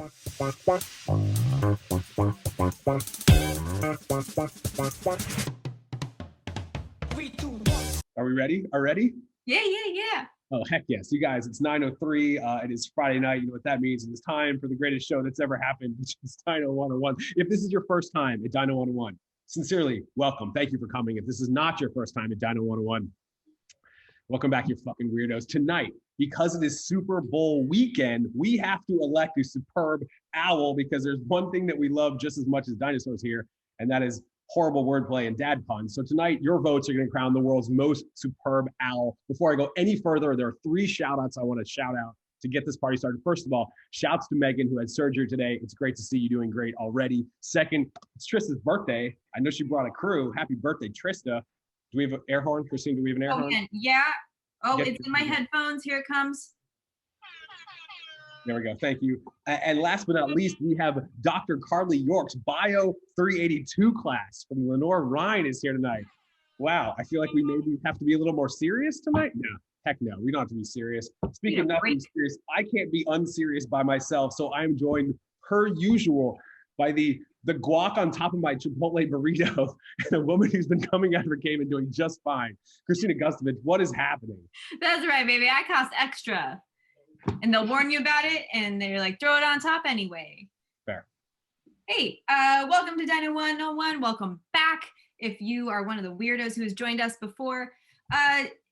Are we ready? Yeah. Oh, heck yes. You guys, it's 9:03. It is Friday night. You know what that means. It is time for the greatest show that's ever happened, which is Dino 101. If this is your first time at Dino 101, sincerely, welcome. Thank you for coming. If this is not your first time at Dino 101, welcome back, you fucking weirdos. Tonight, because it is Super Bowl weekend, we have to elect a superb owl because there's one thing that we love just as much as dinosaurs here, and that is horrible wordplay and dad puns. So tonight, your votes are going to crown the world's most superb owl. Before I go any further, there are 3 shout outs I want to shout out to get this party started. First of all, shouts to Megan, who had surgery today. It's great to see you doing great already. Second, it's Trista's birthday. I know she brought a crew. Happy birthday, Trista. Do we have an air horn? Christine, do we have an air horn? Yeah. Oh, it's in my headphones. Here it comes. There we go. Thank you. And last but not least, we have Dr. Carly York's Bio 382 class from Lenore Ryan is here tonight. Wow. I feel like we maybe have to be a little more serious tonight. No, heck no. We don't have to be serious. Speaking of not being serious, I can't be unserious by myself. So I'm joined, per usual, by the guac on top of my Chipotle burrito and a woman who's been coming out of her cave and doing just fine. Kristina Gustovich, what is happening? That's right, baby. I cost extra. And they'll warn you about it, and they're like, throw it on top anyway. Fair. Hey, welcome to Dino 101. Welcome back. If you are one of the weirdos who has joined us before,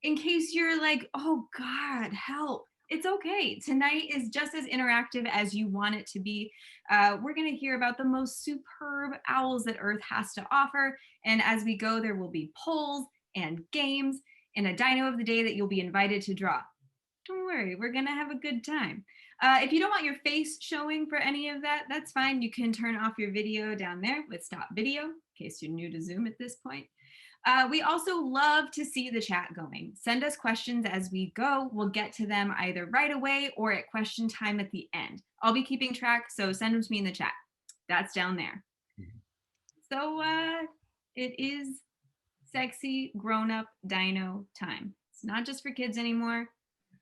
in case you're like, oh God, help. It's okay. Tonight is just as interactive as you want it to be. We're going to hear about the most superb owls that Earth has to offer. And as we go, there will be polls and games and a dino of the day that you'll be invited to draw. Don't worry, we're gonna have a good time. If you don't want your face showing for any of that, that's fine. You can turn off your video down there with stop video, in case you're new to Zoom at this point. We also love to see the chat going. Send us questions as we go. We'll get to them either right away or at question time at the end. I'll be keeping track, so send them to me in the chat. That's down there. So it is sexy grown-up dino time. It's not just for kids anymore.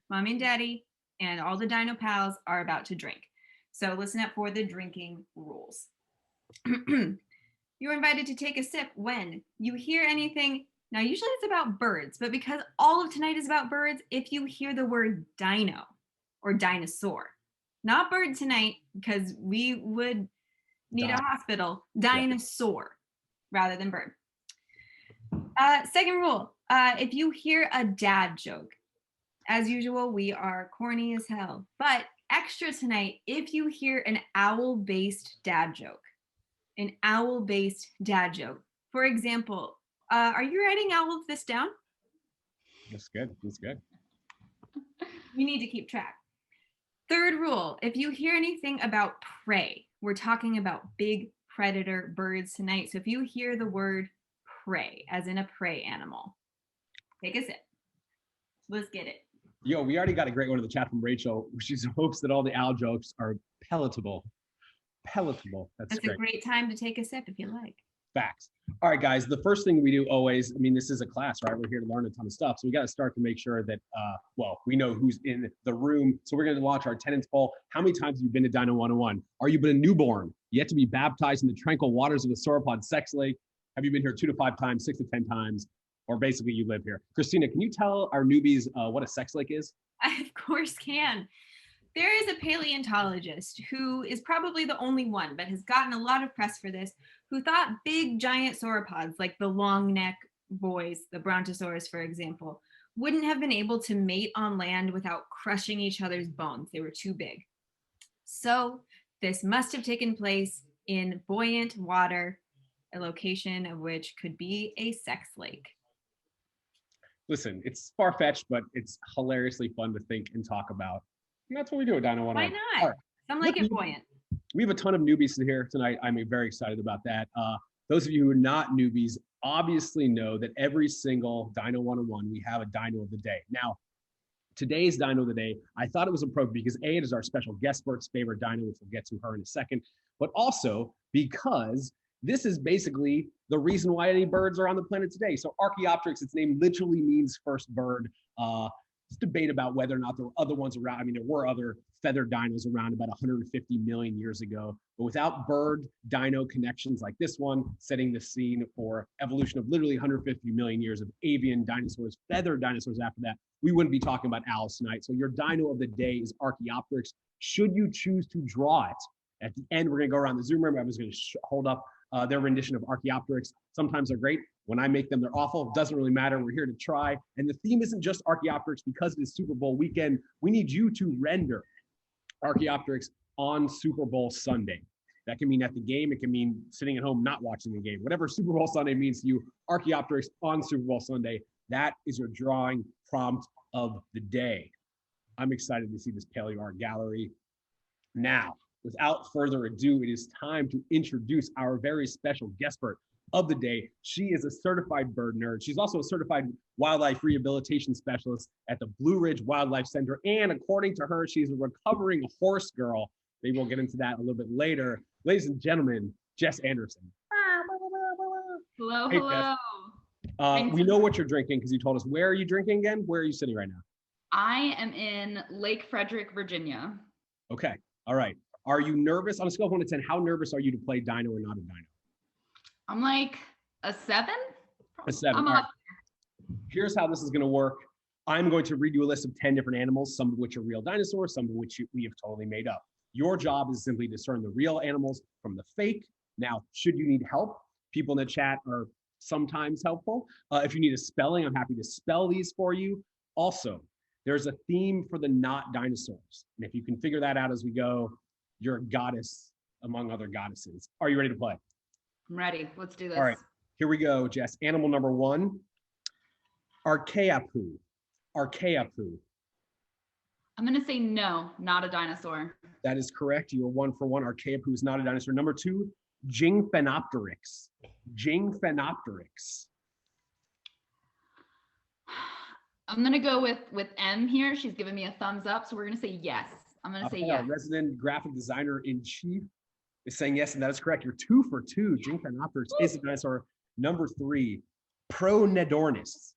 Mommy and Daddy and all the dino pals are about to drink. So listen up for the drinking rules. You're invited to take a sip when you hear anything. Now, usually it's about birds, but because all of tonight is about birds, if you hear the word dino or dinosaur, not bird tonight, because we would need a hospital, dinosaur rather than bird. Second rule, if you hear a dad joke, as usual, we are corny as hell. But extra tonight, if you hear an owl-based dad joke, For example, are you writing all of this down? That's good. You need to keep track. Third rule, if you hear anything about prey, we're talking about big predator birds tonight. So if you hear the word prey, as in a prey animal, take a sip. Let's get it. Yo, we already got a great one in the chat from Rachel. She hopes that all the owl jokes are palatable. That's a great time to take a sip if you like. Facts. All right, guys, the first thing we do always, this is a class, right? We're here to learn a ton of stuff. So we got to start to make sure that, we know who's in the room. So we're going to launch our attendance poll. How many times have you been to Dino 101? Are you been a newborn, yet to be baptized in the tranquil waters of the sauropod sex lake? Have you been here 2 to 5 times, 6 to 10 times? Or basically you live here. Kristina, can you tell our newbies what a sex lake is? I of course can. There is a paleontologist who is probably the only one, but has gotten a lot of press for this, who thought big giant sauropods like the long neck boys, the brontosaurus, for example, wouldn't have been able to mate on land without crushing each other's bones. They were too big. So this must have taken place in buoyant water, a location of which could be a sex lake. Listen, it's far-fetched, but it's hilariously fun to think and talk about. And that's what we do at Dino 101. Why not? Right. Some like it buoyant. We have a ton of newbies here tonight. I'm very excited about that. Those of you who are not newbies obviously know that every single Dino 101, we have a Dino of the Day. Now, today's Dino of the Day, I thought it was appropriate because A, it is our special guest bird's favorite dino, which we'll get to her in a second, but also because this is basically the reason why any birds are on the planet today. So Archaeopteryx, its name literally means first bird. It's debate about whether or not there were other ones around. There were other feathered dinos around about 150 million years ago. But without bird dino connections like this one, setting the scene for evolution of literally 150 million years of avian dinosaurs, feathered dinosaurs after that, we wouldn't be talking about owls tonight. So your dino of the day is Archaeopteryx. Should you choose to draw it, at the end, we're going to go around the Zoom room. I was going to hold up their rendition of Archaeopteryx. Sometimes they're great. When I make them, they're awful. It doesn't really matter. We're here to try. And the theme isn't just Archaeopteryx because it is Super Bowl weekend. We need you to render Archaeopteryx on Super Bowl Sunday. That can mean at the game. It can mean sitting at home not watching the game. Whatever Super Bowl Sunday means to you, Archaeopteryx on Super Bowl Sunday. That is your drawing prompt of the day. I'm excited to see this paleo art gallery. Now, without further ado, it is time to introduce our very special guest expert of the day. She is a certified bird nerd. She's also a certified wildlife rehabilitation specialist at the Blue Ridge Wildlife Center. And according to her, she's a recovering horse girl. Maybe we'll get into that a little bit later. Ladies and gentlemen, Jess Andersen. Hello, Hey, hello. We know what you're drinking because you told us. Where are you drinking again? Where are you sitting right now? I am in Lake Frederick, Virginia. Okay. All right. Are you nervous? On a scale of 1 to 10, how nervous are you to play Dino or not a Dino? I'm like a 7. A 7. I'm All right. up. Here's how this is going to work. I'm going to read you a list of 10 different animals, some of which are real dinosaurs, some of which we have totally made up. Your job is simply to discern the real animals from the fake. Now, should you need help, people in the chat are sometimes helpful. If you need a spelling, I'm happy to spell these for you. Also, there's a theme for the not dinosaurs. And if you can figure that out as we go, you're a goddess among other goddesses. Are you ready to play? I'm ready. Let's do this. All right, here we go, Jess. Animal number 1, Archaeopteryx. Archaeopteryx. I'm going to say no, not a dinosaur. That is correct. You are 1 for 1. Archaeopteryx is not a dinosaur. Number 2, Geosynopteryx. Geosynopteryx. I'm going to go with M here. She's giving me a thumbs up, so we're going to say yes. I'm going to say yes. Our resident graphic designer in chief is saying yes, and that is correct. You're 2 for 2. Geosynopteryx is a dinosaur. Number 3, Pronedornis.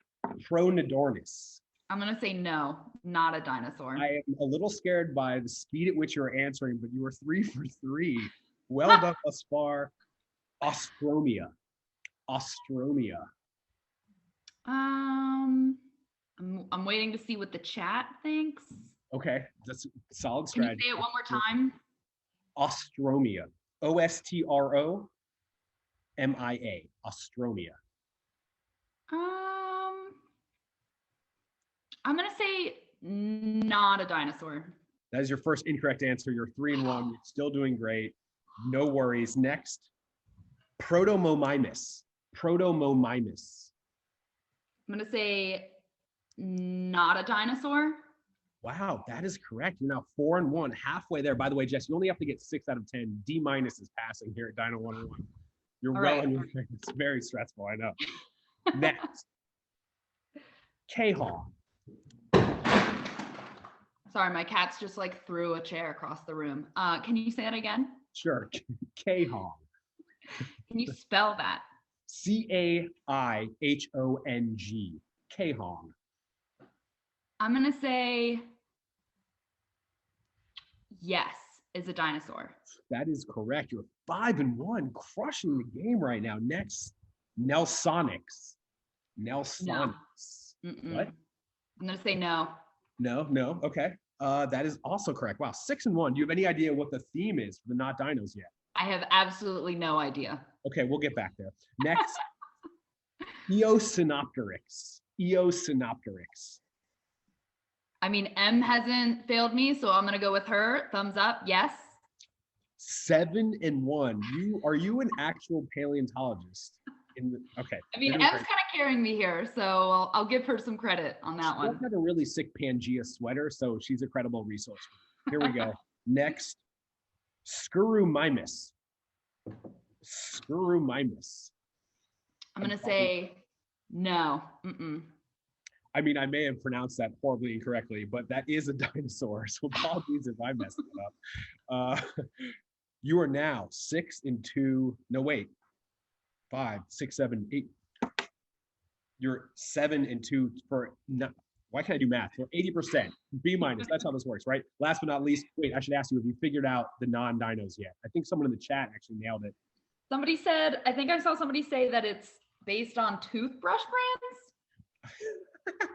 Pronedornis. I'm going to say no, not a dinosaur. I am a little scared by the speed at which you're answering, but you were 3 for 3. Well done thus far. Ostromia. Ostromia. I'm waiting to see what the chat thinks. Okay, that's a solid Can you strategy. say it one more time? Ostromia. Ostromia. Ostromia. I'm gonna say not a dinosaur. That is your first incorrect answer. You're 3 and 1. You're still doing great. No worries. Next, Protomomymus. Protomomymus. I'm gonna say not a dinosaur. Wow, that is correct. You're now 4 and 1, halfway there. By the way, Jess, you only have to get 6 out of 10. D- is passing here at Dino 101. You're All well right. on your way. It's very stressful, I know. Next, K-Hong. Sorry, my cat's just like threw a chair across the room. Can you say that again? Sure, K-Hong. Can you spell that? Caihong. K-Hong. I'm gonna say yes, is a dinosaur. That is correct. You're 5 and 1, crushing the game right now. Next, Nelsonics. Nelsonics. What? I'm gonna say no. No. Okay. That is also correct. Wow, 6 and 1. Do you have any idea what the theme is for the not dinos yet? I have absolutely no idea. Okay, we'll get back there. Next, Geosynopteryx. Geosynopteryx. I mean, M hasn't failed me, so I'm gonna go with her. Thumbs up, yes. 7 and 1. Are you an actual paleontologist? Okay. I mean, M's kind of carrying me here, so I'll give her some credit on that one. She had a really sick Pangea sweater, so she's a credible resource. Here we go. Next, Skurumymus. Skurumymus. I'm gonna say no. I mean, I may have pronounced that horribly incorrectly, but that is a dinosaur. So apologies if I messed it up. You are now 6 and 2. No, wait. 5, 6, 7, 8. You're 7 and 2 for Why can't I do math? We're 80%, B minus. That's how this works, right? Last but not least, wait, I should ask you, have you figured out the non-dinos yet? I think someone in the chat actually nailed it. Somebody said, I think I saw somebody say that it's based on toothbrush brands.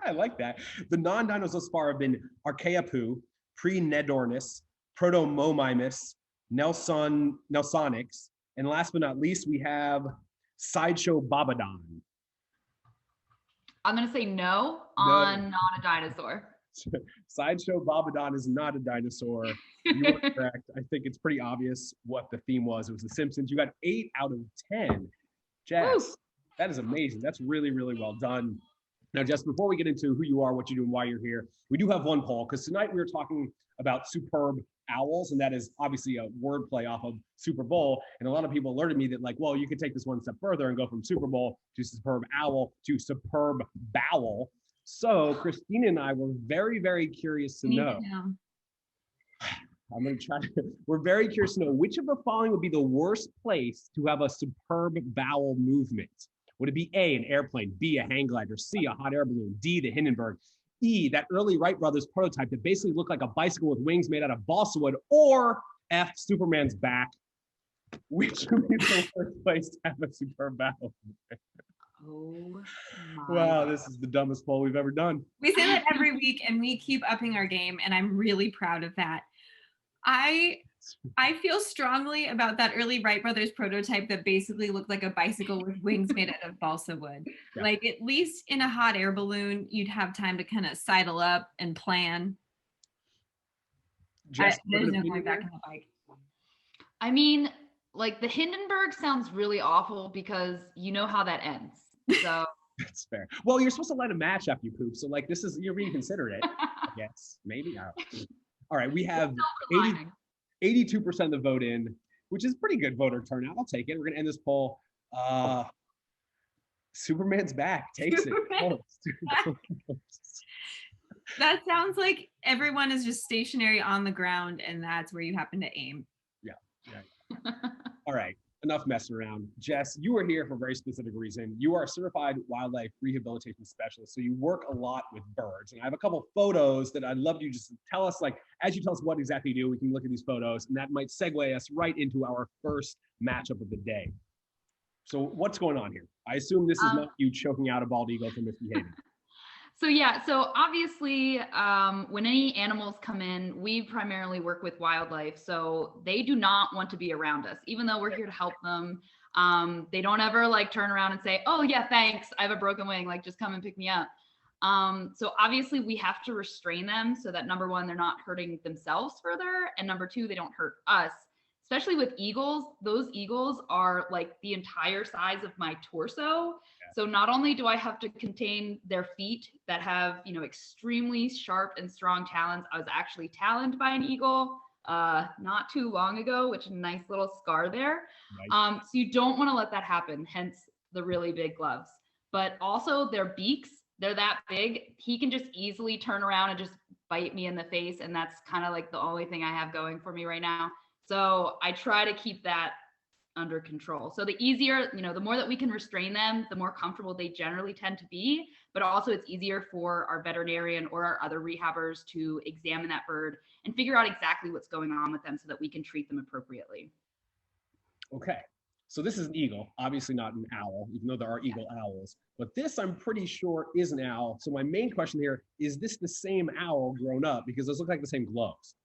I like that. The non-dinos thus far have been Archaeopteryx, Pre-Nedornis, Protomomymus, Nelsonix, and last but not least, we have Sideshow Bobodon. I'm going to say no on not a dinosaur. Sideshow Bobodon is not a dinosaur. You are correct. I think it's pretty obvious what the theme was. It was The Simpsons. You got 8 out of 10. Jess, woo, that is amazing. That's really, really well done. Now, Jess, before we get into who you are, what you do, and why you're here, we do have one poll, because tonight we were talking about superb owls, and that is obviously a wordplay off of Super Bowl. And a lot of people alerted me that, like, well, you could take this one step further and go from Super Bowl to superb owl to superb bowel. So Kristina and I were very, very curious to know. I'm going to try to, we're very curious to know which of the following would be the worst place to have a superb bowel movement. Would it be A, an airplane, B, a hang glider, C, a hot air balloon, D, the Hindenburg, E, that early Wright brothers prototype that basically looked like a bicycle with wings made out of balsa wood, or F, Superman's back? Which would be the worst place to have a superb bowel movement? Oh wow, this is the dumbest poll we've ever done. We say that every week and we keep upping our game, and I'm really proud of that. I feel strongly about that early Wright brothers prototype that basically looked like a bicycle with wings made out of balsa wood. Yeah. Like, at least in a hot air balloon, you'd have time to kind of sidle up and plan. There's no going back on the bike. I mean, like, the Hindenburg sounds really awful because you know how that ends. So that's fair. Well, you're supposed to let a match after you poop. So, like, this is, you're being considerate. I guess. Maybe. All right. We have 82% of the vote in, which is pretty good voter turnout. I'll take it. We're going to end this poll. Superman's back. Takes it. That sounds like everyone is just stationary on the ground, and that's where you happen to aim. Yeah. All right. Enough messing around. Jess, you are here for a very specific reason. You are a certified wildlife rehabilitation specialist, so you work a lot with birds. And I have a couple photos that I'd love you just to tell us, like, as you tell us what exactly you do, we can look at these photos, and that might segue us right into our first matchup of the day. So what's going on here? I assume this is not you choking out a bald eagle for misbehaving. So obviously, when any animals come in, we primarily work with wildlife. So they do not want to be around us, even though we're here to help them. They don't ever like turn around and say, oh yeah, thanks, I have a broken wing, like just come and pick me up. So obviously we have to restrain them so that, number one, they're not hurting themselves further. And number two, they don't hurt us. Especially with eagles, those eagles are like the entire size of my torso. Yeah. So not only do I have to contain their feet that have, extremely sharp and strong talons. I was actually taloned by an eagle not too long ago, which is a nice little scar there. Nice. So you don't want to let that happen, hence the really big gloves. But also their beaks, they're that big. He can just easily turn around and just bite me in the face. And that's kind of like the only thing I have going for me right now. So I try to keep that under control. So the easier, the more that we can restrain them, the more comfortable they generally tend to be. But also it's easier for our veterinarian or our other rehabbers to examine that bird and figure out exactly what's going on with them so that we can treat them appropriately. Okay. So this is an eagle, obviously not an owl, even though there are eagle owls. But this, I'm pretty sure, is an owl. So my main question here, is this the same owl grown up? Because those look like the same gloves.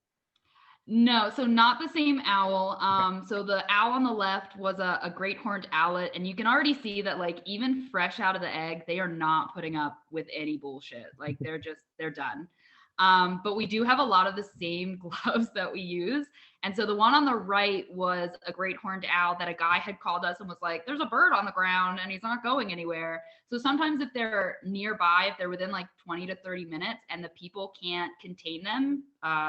No, so not the same owl. Okay. So the owl on the left was a great horned owlet, and you can already see that, like, even fresh out of the egg, they are not putting up with any bullshit. Like, they're done. But we do have a lot of the same gloves that we use. And so the one on the right was a great horned owl that a guy had called us and was like, there's a bird on the ground and he's not going anywhere. So sometimes if they're nearby, if they're within like 20 to 30 minutes and the people can't contain them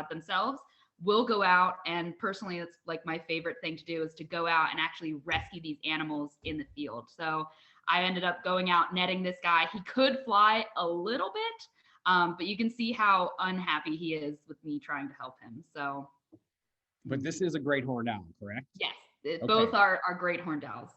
themselves, we'll go out, and personally, it's like my favorite thing to do is to go out and actually rescue these animals in the field. So I ended up going out netting this guy. He could fly a little bit, but you can see how unhappy he is with me trying to help him. So. But this is a great horned owl, correct? Yes, both are great horned owls.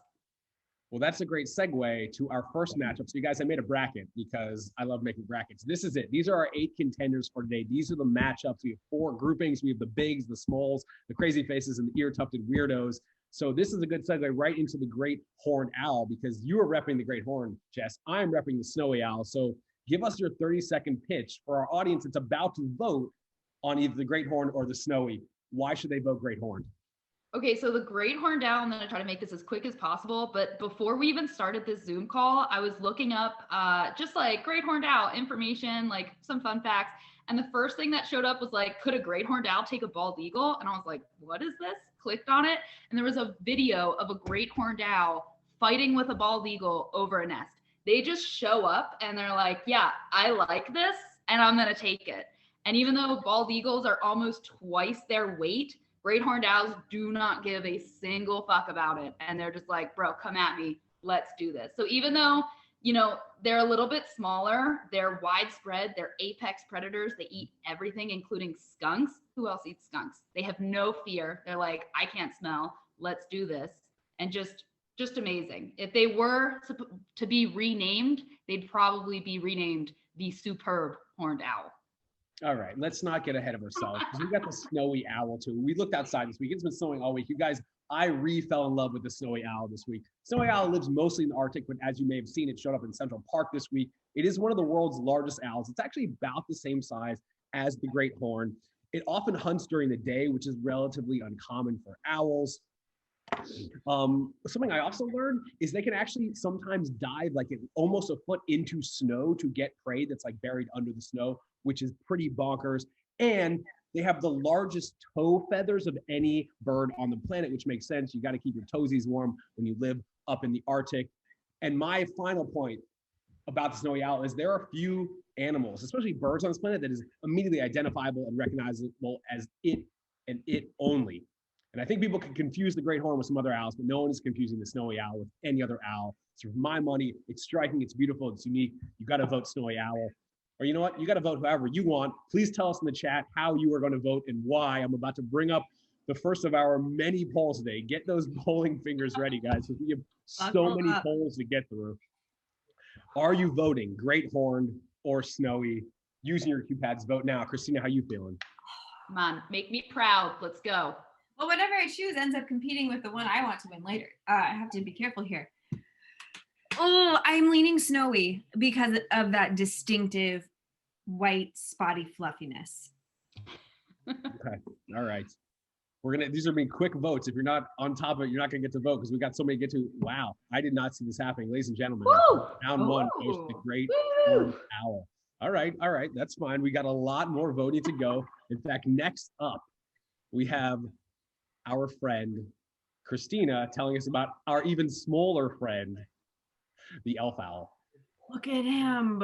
Well, that's a great segue to our first matchup. So you guys, I made a bracket because I love making brackets. This is it. These are our 8 contenders for today. These are the matchups. We have 4 groupings. We have the bigs, the smalls, the crazy faces, and the ear-tufted weirdos. So this is a good segue right into the great horned owl, because you are repping the great horn, Jess. I'm repping the snowy owl. So give us your 30-second pitch for our audience that's about to vote on either the great horn or the snowy. Why should they vote great horn? Okay, so the great horned owl, I'm going to try to make this as quick as possible. But before we even started this Zoom call, I was looking up just like great horned owl information, like some fun facts. And the first thing that showed up was like, could a great horned owl take a bald eagle? And I was like, what is this? Clicked on it. And there was a video of a great horned owl fighting with a bald eagle over a nest. They just show up and they're like, yeah, I like this and I'm going to take it. And even though bald eagles are almost twice their weight, great horned owls do not give a single fuck about it. And they're just like, bro, come at me. Let's do this. So even though, you know, they're a little bit smaller, they're widespread, they're apex predators. They eat everything, including skunks. Who else eats skunks? They have no fear. They're like, I can't smell. Let's do this. And just amazing. If they were to be renamed, they'd probably be renamed the superb horned owl. All right, let's not get ahead of ourselves, because we got the snowy owl too. We looked outside this week. It's been snowing all week. You guys, I fell in love with the snowy owl this week. Snowy owl lives mostly in the Arctic, but as you may have seen, it showed up in Central Park this week. It is one of the world's largest owls. It's actually about the same size as the great horn. It often hunts during the day, which is relatively uncommon for owls. Something I also learned is they can actually sometimes dive like almost a foot into snow to get prey that's like buried under the snow, which is pretty bonkers. And they have the largest toe feathers of any bird on the planet, which makes sense. You got to keep your toesies warm when you live up in the Arctic. And my final point about the snowy owl is there are few animals, especially birds on this planet, that is immediately identifiable and recognizable as it and it only. And I think people can confuse the great horn with some other owls, but no one is confusing the snowy owl with any other owl. So for my money, it's striking, it's beautiful, it's unique. You got to vote snowy owl. Or you know what? You got to vote whoever you want. Please tell us in the chat how you are going to vote and why. I'm about to bring up the first of our many polls today. Get those polling fingers ready, guys, because we have so many polls to get through. Are you voting great horn or snowy? Using your keypads, vote now. Kristina, how you feeling? Come on, make me proud. Let's go. Well, whatever I choose ends up competing with the one I want to win later. I have to be careful here. Oh, I'm leaning snowy because of that distinctive white spotty fluffiness. Okay, all right. These are being quick votes. If you're not on top of it, you're not gonna get to vote because we got so many to get to. Wow, I did not see this happening. Ladies and gentlemen, round one goes to the great horned owl. All right, that's fine. We got a lot more voting to go. In fact, next up, we have our friend Kristina telling us about our even smaller friend, the elf owl. Look at him.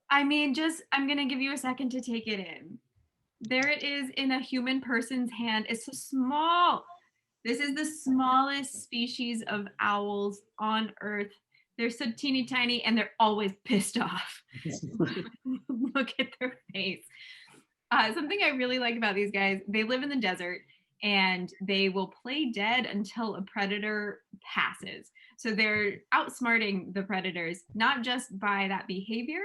I mean, I'm gonna give you a second to take it in. There it is in a human person's hand. It's so small. This is the smallest species of owls on Earth. They're so teeny tiny and they're always pissed off. Look at their face. Something I really like about these guys, they live in the desert and they will play dead until a predator passes. So they're outsmarting the predators, not just by that behavior,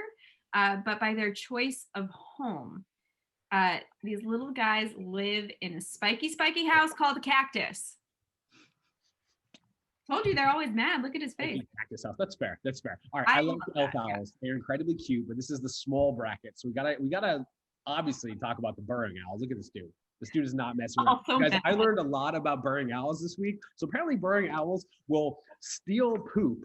but by their choice of home. These little guys live in a spiky house called a cactus. Told you they're always mad. Look at his face. Cactus house. That's fair. All right, I love elf owls. They're incredibly cute, but this is the small bracket, so we gotta obviously talk about the burrowing owls. Look at this dude. This dude is not messing around. So guys, I learned a lot about burrowing owls this week. So apparently burrowing owls will steal poop,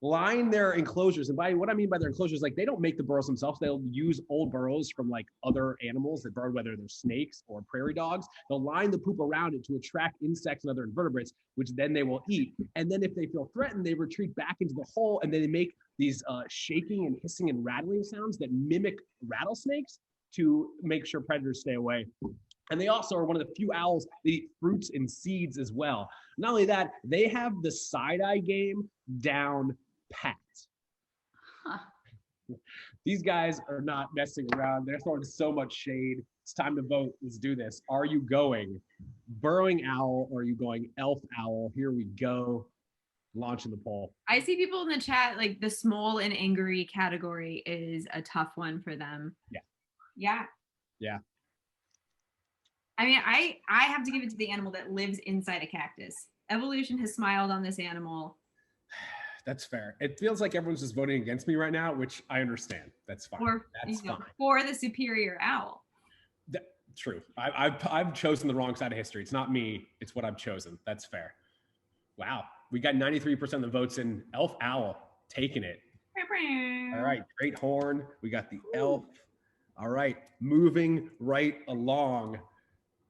line their enclosures. And by what I mean by their enclosures, like they don't make the burrows themselves. They'll use old burrows from like other animals that burrow, whether they're snakes or prairie dogs. They'll line the poop around it to attract insects and other invertebrates, which then they will eat. And then if they feel threatened, they retreat back into the hole and then they make these shaking and hissing and rattling sounds that mimic rattlesnakes to make sure predators stay away. And they also are one of the few owls that eat fruits and seeds as well. Not only that, they have the side-eye game down pat. Huh. These guys are not messing around. They're throwing so much shade. It's time to vote. Let's do this. Are you going burrowing owl or are you going elf owl? Here we go. launching the poll. I see people in the chat like the small and angry category is a tough one for them. Yeah. I mean, I have to give it to the animal that lives inside a cactus. Evolution has smiled on this animal. That's fair. It feels like everyone's just voting against me right now, which I understand. That's fine. That's fine. For the superior owl. True. I've chosen the wrong side of history. It's not me. It's what I've chosen. That's fair. Wow. We got 93% of the votes in elf owl, taking it. All right. Great horn. We got the elf. All right. Moving right along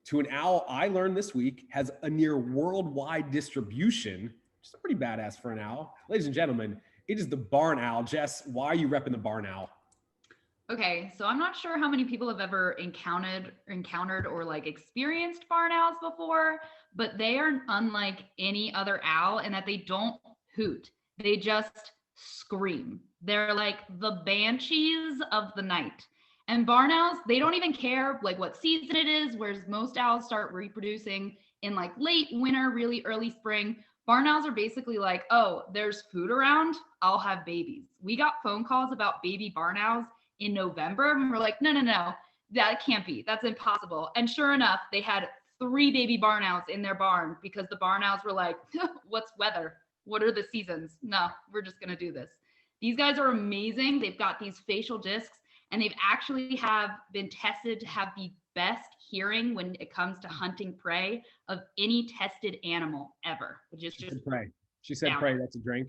to an owl I learned this week has a near worldwide distribution, which is pretty badass for an owl. Ladies and gentlemen, it is the barn owl. Jess, why are you repping the barn owl? Okay, so I'm not sure how many people have ever encountered or like experienced barn owls before, but they are unlike any other owl in that they don't hoot. They just scream. They're like the banshees of the night. And barn owls, they don't even care like what season it is, whereas most owls start reproducing in like late winter, really early spring. Barn owls are basically like, oh, there's food around, I'll have babies. We got phone calls about baby barn owls in November, and we're like, no, that can't be. That's impossible. And sure enough, they had 3 baby barn owls in their barn because the barn owls were like, what's weather? What are the seasons? No, we're just going to do this. These guys are amazing. They've got these facial discs, and they've actually have been tested to have the best hearing when it comes to hunting prey of any tested animal ever, which is just prey. She said prey. That's a drink.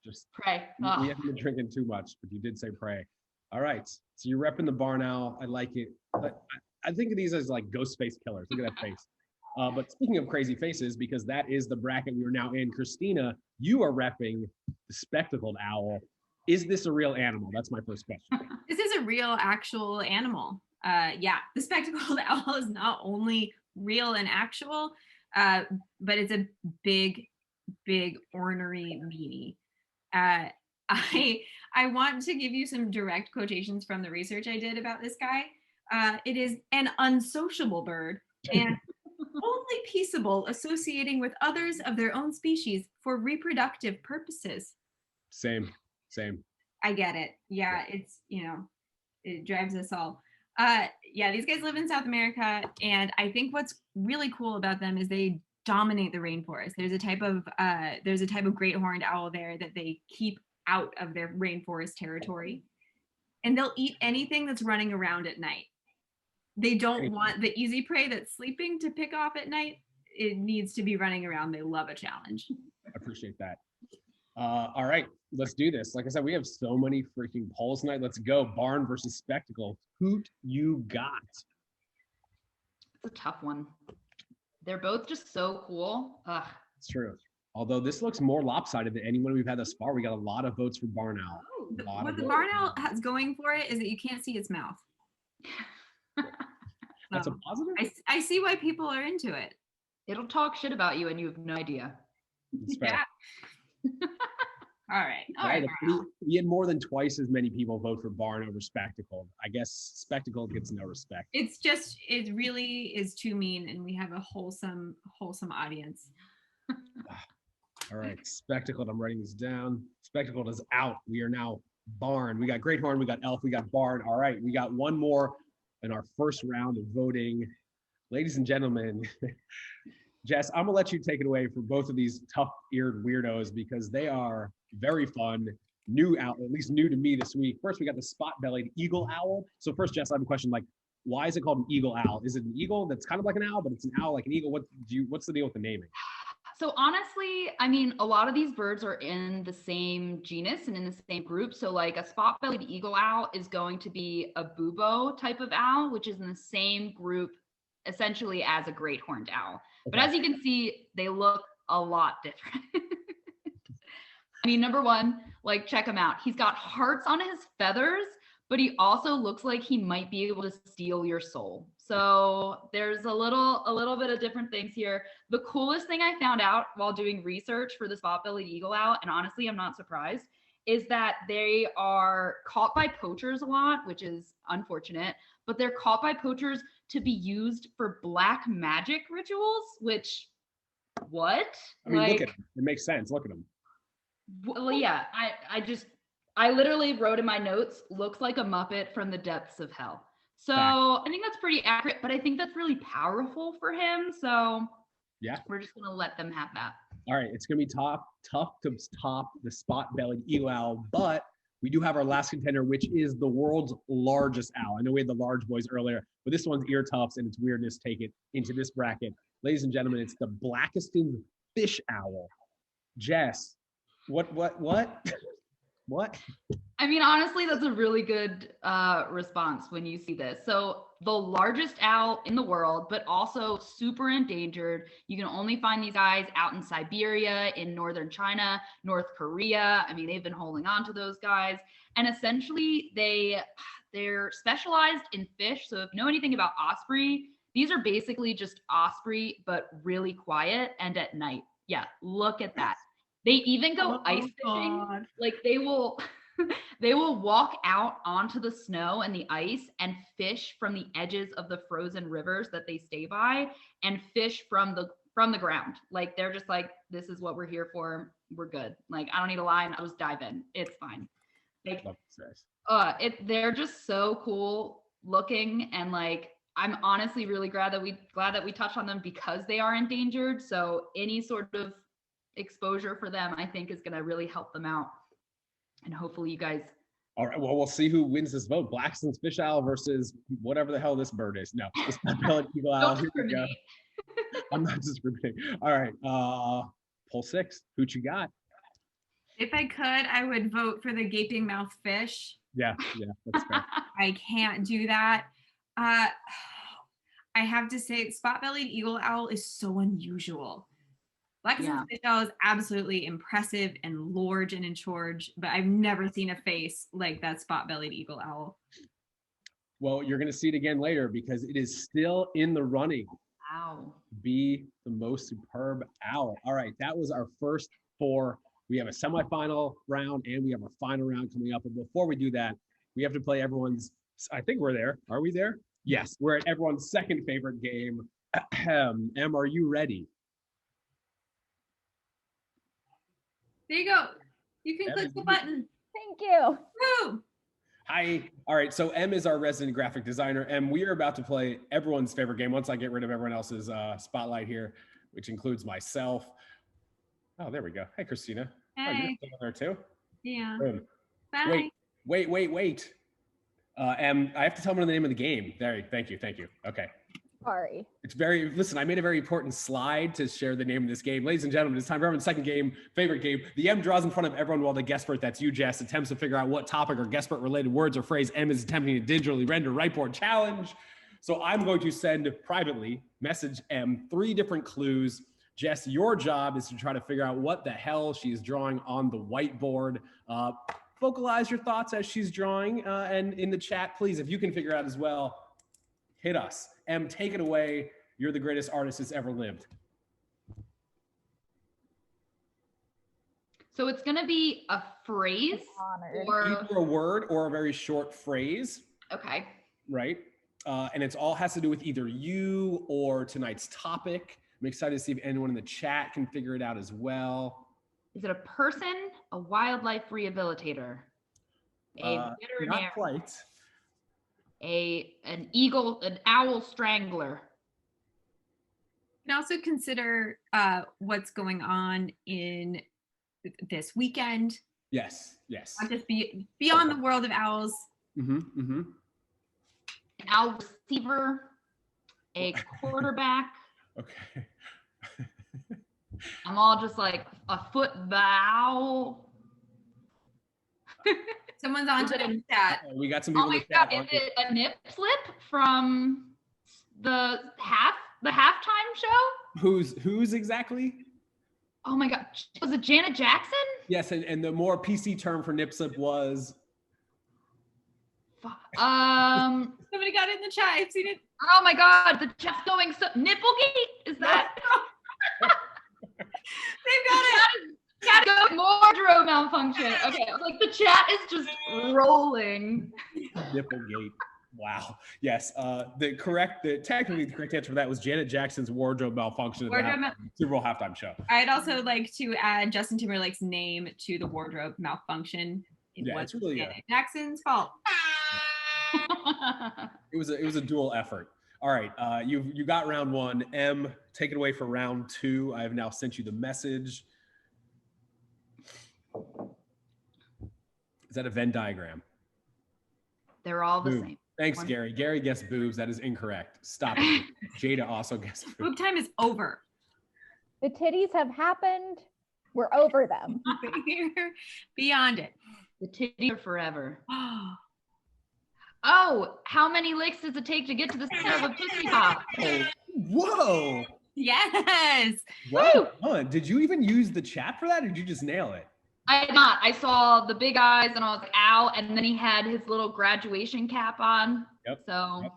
Just prey. You haven't been drinking too much, but you did say prey. All right. So you're repping the barn owl. I like it. But I think of these as like ghost face killers. Look at that face. But speaking of crazy faces, because that is the bracket we are now in, Kristina, you are repping the spectacled owl. Is this a real animal? That's my first question. This is a real actual animal. Yeah, the spectacled owl is not only real and actual, but it's a big ornery meanie. I want to give you some direct quotations from the research I did about this guy. It is an unsociable bird and only peaceable, associating with others of their own species for reproductive purposes. Same. I get it. Yeah, it's, it drives us all. Yeah, these guys live in South America, and I think what's really cool about them is they dominate the rainforest. There's a type of great horned owl there that they keep out of their rainforest territory, and they'll eat anything that's running around at night. They don't want the easy prey that's sleeping to pick off at night. It needs to be running around. They love a challenge. I appreciate that. All right, let's do this. Like I said, we have so many freaking polls tonight. Let's go. Barn versus spectacle. Hoot you got? It's a tough one. They're both just so cool. Ugh. It's true. Although this looks more lopsided than anyone we've had thus far. We got a lot of votes for barn owl. What the barn owl has going for it is that you can't see its mouth. That's a positive? I see why people are into it. It'll talk shit about you and you have no idea. Yeah. All right. We had more than twice as many people vote for barn over spectacle. I guess spectacle gets no respect. It really is too mean, and we have a wholesome audience. All right, spectacled. I'm writing this down. Spectacled is out. We are now barn. We got great horn. We got elf. We got barn. All right, we got one more in our first round of voting. Ladies and gentlemen, Jess, I'm gonna let you take it away for both of these tough-eared weirdos because they are very fun, new out, at least new to me this week. First, we got the spot-bellied eagle owl. So first, Jess, I have a question. Like, why is it called an eagle owl? Is it an eagle that's kind of like an owl, but it's an owl like an eagle? What's the deal with the naming? So honestly, I mean, a lot of these birds are in the same genus and in the same group. So like a spot-bellied eagle owl is going to be a bubo type of owl, which is in the same group essentially as a great horned owl. Okay. But as you can see, they look a lot different. I mean, number one, like check him out. He's got hearts on his feathers, but he also looks like he might be able to steal your soul. So there's a little bit of different things here. The coolest thing I found out while doing research for the spot-bellied eagle owl, and honestly, I'm not surprised, is that they are caught by poachers a lot, which is unfortunate, but they're caught by poachers to be used for black magic rituals, which, what? I mean, look at them. It makes sense. Look at them. Well, yeah, I literally wrote in my notes, looks like a Muppet from the depths of hell. So I think that's pretty accurate, but I think that's really powerful for him. So Yeah. we're just gonna let them have that. All right, it's gonna be tough to top the spot-bellied eagle owl, but we do have our last contender, which is the world's largest owl. I know we had the large boys earlier, but this one's ear tufts and its weirdness take it into this bracket. Ladies and gentlemen, it's the Blackiston fish owl. Jess, what? What? I mean, honestly, that's a really good response when you see this. So the largest owl in the world, but also super endangered. You can only find these guys out in Siberia, in northern China, North Korea. I mean, they've been holding on to those guys. And essentially, they're specialized in fish. So if you know anything about osprey, these are basically just osprey, but really quiet and at night. Yeah, look at that. They even go ice fishing. God. Like they will they will walk out onto the snow and the ice and fish from the edges of the frozen rivers that they stay by and fish from the ground. Like they're just like, this is what we're here for. We're good. Like I don't need a line. I'll just dive in. It's fine. Like they're just so cool looking, and like I'm honestly really glad that we touched on them because they are endangered. So any sort of exposure for them, I think, is going to really help them out. And hopefully you guys. All right, well, we'll see who wins this vote. Blackiston's fish owl versus whatever the hell this bird is. No, the spot-bellied eagle owl. Here we go. I'm not discriminating. All right, poll 6. Who you got? If I could, I would vote for the gaping mouth fish. Yeah, that's fair. I can't do that. I have to say, spot-bellied eagle owl is so unusual. Blackiston's fish owl is absolutely impressive and large and in charge, but I've never seen a face like that spot-bellied eagle owl. Well, you're going to see it again later because it is still in the running. Wow. Be the most superb owl. All right, that was our first 4. We have a semifinal round and we have a final round coming up. But before we do that, we have to play everyone's, I think we're there. Are we there? Yes, we're at everyone's second favorite game. Em, are you ready? There you go. You can click the button. Thank you. Woo! Hi. All right. So Em is our resident graphic designer. Em, we are about to play everyone's favorite game once I get rid of everyone else's spotlight here, which includes myself. Oh, there we go. Hey, Kristina. Hey. Oh, you're still there too? Yeah. Boom. Bye. Wait. Em, I have to tell them the name of the game. There. Thank you. Okay. Sorry. Listen, I made a very important slide to share the name of this game. Ladies and gentlemen, it's time for everyone's second game, favorite game. The M draws in front of everyone while the guestpert, that's you, Jess, attempts to figure out what topic or guestpert related words or phrase M is attempting to digitally render whiteboard challenge. So I'm going to send privately, message M 3 different clues. Jess, your job is to try to figure out what the hell she's drawing on the whiteboard. Vocalize your thoughts as she's drawing. And in the chat, please, if you can figure out as well, hit us. Em, take it away. You're the greatest artist that's ever lived. So it's going to be a phrase or either a word or a very short phrase. Okay. Right. And it's all has to do with either you or tonight's topic. I'm excited to see if anyone in the chat can figure it out as well. Is it a person, a wildlife rehabilitator, a veterinarian? Not quite. An eagle, an owl strangler. You can also consider what's going on in this weekend. Yes. Not just beyond the world of owls. An owl receiver, a quarterback. Okay. I'm all just like a football. Someone's on to the chat. We got some people. Oh my God, is it a nip slip from the halftime show? Who's exactly? Oh my God, was it Janet Jackson? Yes, and the more PC term for nip slip was. Somebody got it in the chat. I've seen it. Oh my God, the chat's going so nipplegate. Is that? They've got it. Gotta go wardrobe malfunction. Okay, like the chat is just rolling. Nipplegate. Wow. Yes. Technically the correct answer for that was Janet Jackson's wardrobe malfunction at the Super Bowl halftime show. I'd also like to add Justin Timberlake's name to the wardrobe malfunction. It was really Janet Jackson's fault. It was a dual effort. All right. You got round one. M, take it away for round two. I have now sent you the message. Is that a Venn diagram? They're all the same. Thanks, Gary. Gary guessed boobs. That is incorrect. Stop it. Jada also guessed boobs. Boob time is over. The titties have happened. We're over them. Beyond it. The titties are forever. Oh, how many licks does it take to get to the center of a pussy pop? Oh, whoa. Yes. Well done. Did you even use the chat for that, or did you just nail it? I did not. I saw the big eyes and I was like, ow. And then he had his little graduation cap on. Yep. So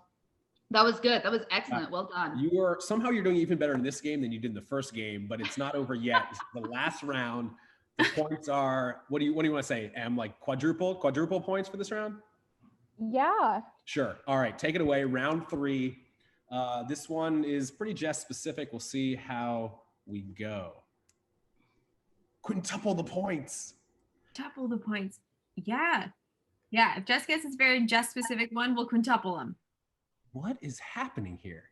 that was good. That was excellent. Well done. Somehow you're doing even better in this game than you did in the first game, but it's not over yet. It's the last round. The points are, what do you want to say? Like quadruple points for this round? Yeah. Sure. All right. Take it away. Round three. This one is pretty Jess specific. We'll see how we go. Quintuple the points. Quintuple the points. Yeah. Yeah. If Jess gets this very Jess specific one, we'll quintuple them. What is happening here?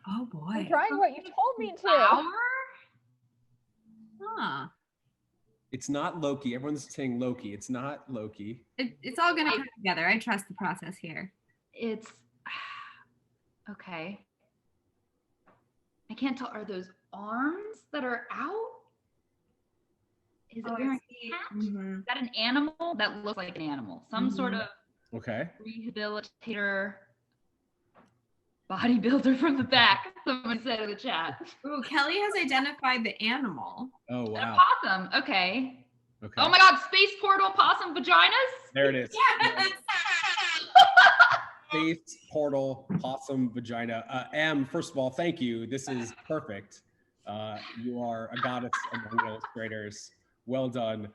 Oh boy. I'm trying what you told me to. Huh. It's not Loki. Everyone's saying Loki. It's not Loki. It's all going to come together. I trust the process here. It's okay. I can't tell. Are those arms that are out? Is it wearing a hat? Mm-hmm. Is that an animal? That looks like an animal. Some sort of rehabilitator bodybuilder from the back. Someone said in the chat. Ooh, Kelly has identified the animal. Oh, wow. And a possum. Okay. Oh my God, space portal possum vaginas? There it is. Yes. Space portal possum vagina. First of all, thank you. This is perfect. You are a goddess among illustrators. Well done.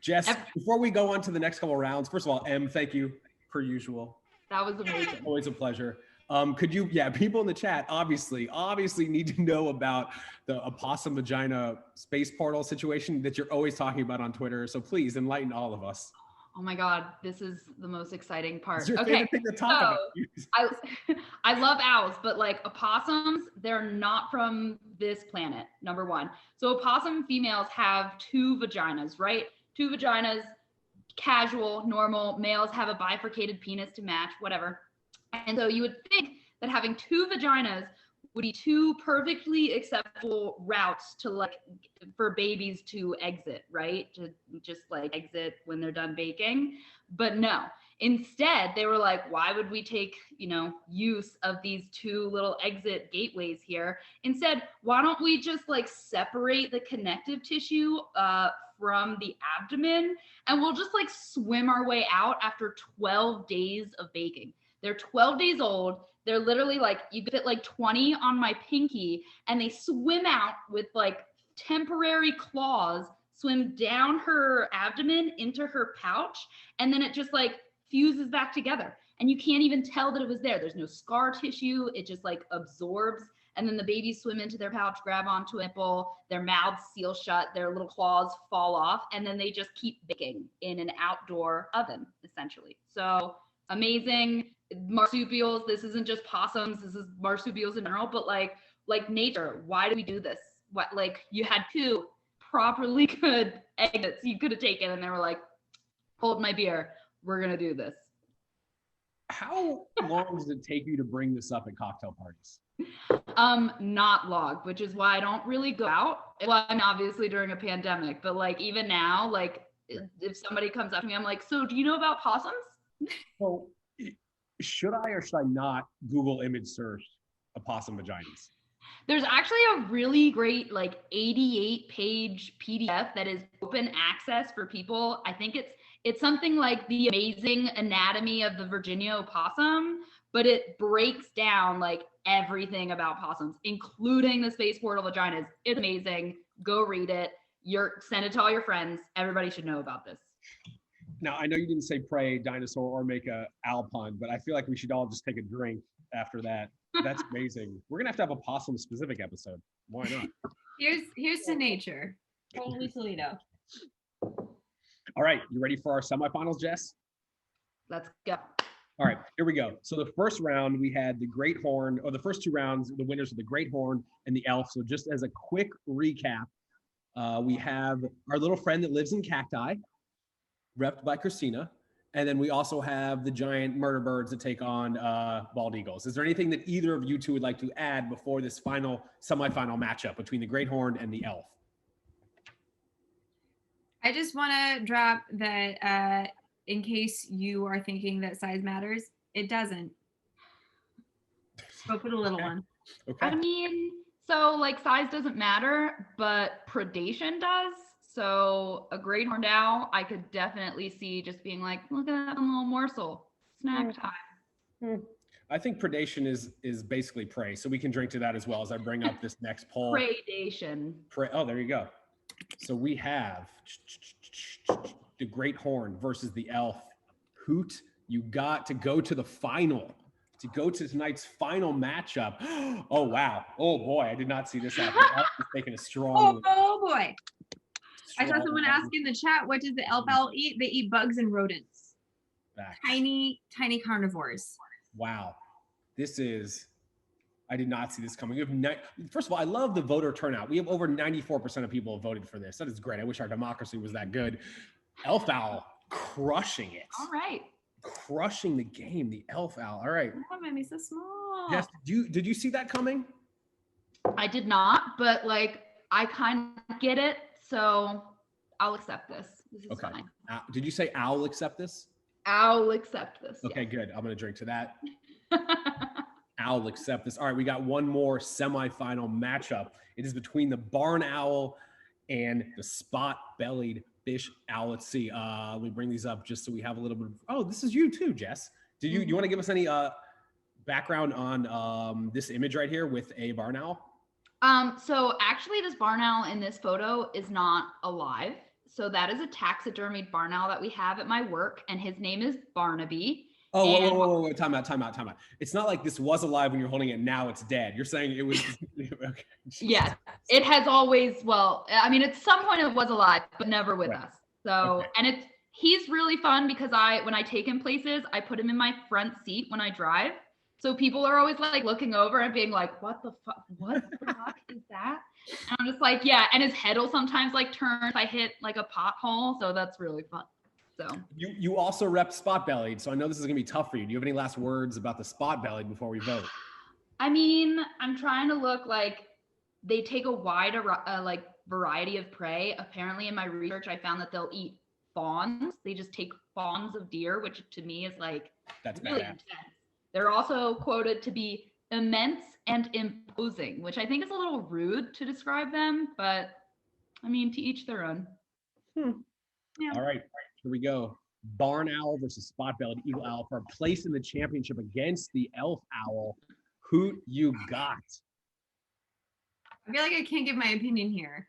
Jess, before we go on to the next couple of rounds, first of all, thank you per usual. That was amazing. Always a pleasure. Could you, people in the chat, obviously need to know about the opossum vagina space portal situation that you're always talking about on Twitter. So please enlighten all of us. Oh my God, this is the most exciting part. It's your favorite thing to talk about. I love owls, but like opossums, they're not from this planet, number one. So opossum females have two vaginas, right? Two vaginas, casual, normal. Males have a bifurcated penis to match, whatever. And so you would think that having two vaginas would be two perfectly acceptable routes to for babies to exit, right? To just exit when they're done baking. But no, instead they were like, why would we take, use of these two little exit gateways here? Instead, why don't we just separate the connective tissue from the abdomen, and we'll just swim our way out after 12 days of baking. They're 12 days old. They're literally you could fit 20 on my pinky, and they swim out with temporary claws, swim down her abdomen into her pouch, and then it just fuses back together. And you can't even tell that it was there. There's no scar tissue. It just absorbs. And then the babies swim into their pouch, grab onto a nipple, their mouths seal shut, their little claws fall off, and then they just keep baking in an outdoor oven, essentially. So amazing. Marsupials, this isn't just possums, this is marsupials in general, but like nature, why do we do this? What, you had two properly good exits you could have taken, and they were like, hold my beer, we're gonna do this. How long does it take you to bring this up at cocktail parties? Not long, which is why I don't really go out. Well, I'm obviously during a pandemic, but even now, if somebody comes up to me, I'm like, so do you know about possums? Well, should I or should I not Google image search opossum vaginas? There's actually a really great 88-page PDF that is open access for people. I think it's something like The Amazing Anatomy of the Virginia Opossum, but it breaks down everything about possums, including the space portal vaginas. It's amazing. Go read it. Send it to all your friends. Everybody should know about this. Now, I know you didn't say pray, dinosaur, or make a owl pun, but I feel like we should all just take a drink after that. That's amazing. We're gonna have to have a possum specific episode. Why not? Here's to nature. Holy Toledo. All right, you ready for our semifinals, Jess? Let's go. All right, here we go. So the first round, we had the Great Horn, or the first two rounds, the winners of the Great Horn and the Elf. So just as a quick recap, we have our little friend that lives in cacti, repped by Kristina. And then we also have the giant murder birds that take on bald eagles. Is there anything that either of you two would like to add before this final semifinal matchup between the Great Horn and the Elf? I just want to drop that in case you are thinking that size matters, it doesn't. Go for the little one. Okay. I mean, so like size doesn't matter, but predation does. So a great horned owl, I could definitely see just being like, look at that little morsel, snack time. I think predation is basically prey. So we can drink to that as well as I bring up this next poll. Predation. Oh, there you go. So we have the Great Horn versus the Elf. Hoot, you got to go to the final, to go to tonight's final matchup. Oh, wow. Oh, boy. I did not see this happen. Elf is taking a strong. Oh, boy. I saw someone ask in the chat, what does the elf owl eat? They eat bugs and rodents. Back. Tiny carnivores. Wow. I did not see this coming. First of all, I love the voter turnout. We have over 94% of people voted for this. That is great. I wish our democracy was that good. Elf owl crushing it. All right. Crushing the game, the elf owl. All right. That made me so small. Yes. Did you see that coming? I did not, but like I kind of get it. So I'll accept this. This is Okay. fine. Did you say owl accept this? I'll accept this. Okay, good. I'm going to drink to that. Owl accept this. All right, we got one more semifinal matchup. It is between the barn owl and the spot-bellied fish owl. Let's see. Let me bring these up just so we have a little bit of, oh, this is you too, Jess. Do you want to give us any background on this image right here with a barn owl? So actually this barn owl in this photo is not alive. So that is a taxidermied barn owl that we have at my work, and his name is Barnaby. Oh, whoa, time out. It's not like this was alive when you're holding it, now it's dead. You're saying it was, okay. Yeah, it has always, well, I mean, at some point it was alive, but never with us. So, okay. And he's really fun because when I take him places, I put him in my front seat when I drive. So people are always like looking over and being like, what the fuck is that? And I'm just like, yeah. And his head will sometimes like turn if I hit like a pothole. So that's really fun. So you also rep spot-bellied. So I know this is gonna be tough for you. Do you have any last words about the spot-bellied before we vote? I mean, I'm trying to look like they take a wide like variety of prey. Apparently in my research, I found that they'll eat fawns. They just take fawns of deer, which to me is like, that's really badass. Intense. They're also quoted to be immense and imposing, which I think is a little rude to describe them, but I mean, to each their own. Yeah. All right, here we go. Barn owl versus spot-bellied eagle owl for a place in the championship against the elf owl. Who you got? I feel like I can't give my opinion here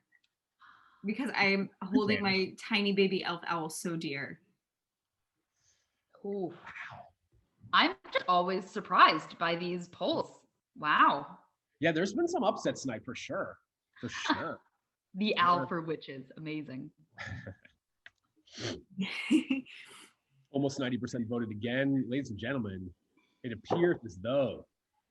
because I'm holding my tiny baby elf owl so dear. Oh, wow. I'm just always surprised by these polls. Wow. Yeah, there's been some upsets tonight for sure. For sure. The owl for witches. Amazing. Almost 90% voted again. Ladies and gentlemen, it appears as though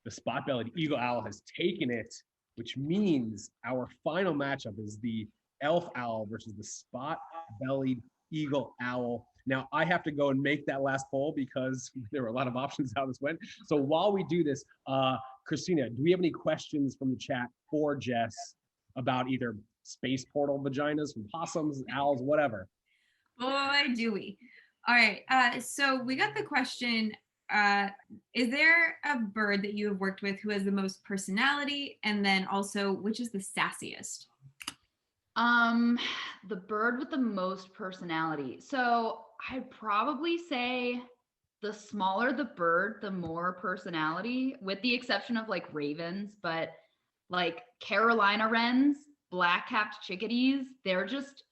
the spot-bellied eagle owl has taken it, which means our final matchup is the elf owl versus the spot-bellied eagle owl. Now, I have to go and make that last poll because there were a lot of options how this went. So while we do this, Kristina, do we have any questions from the chat for Jess about either space portal vaginas from possums, owls, whatever? Boy, do we. All right. So we got the question, is there a bird that you have worked with who has the most personality? And then also, which is the sassiest? The bird with the most personality. So I'd probably say the smaller the bird, the more personality, with the exception of like ravens, but like Carolina wrens, black-capped chickadees, they're just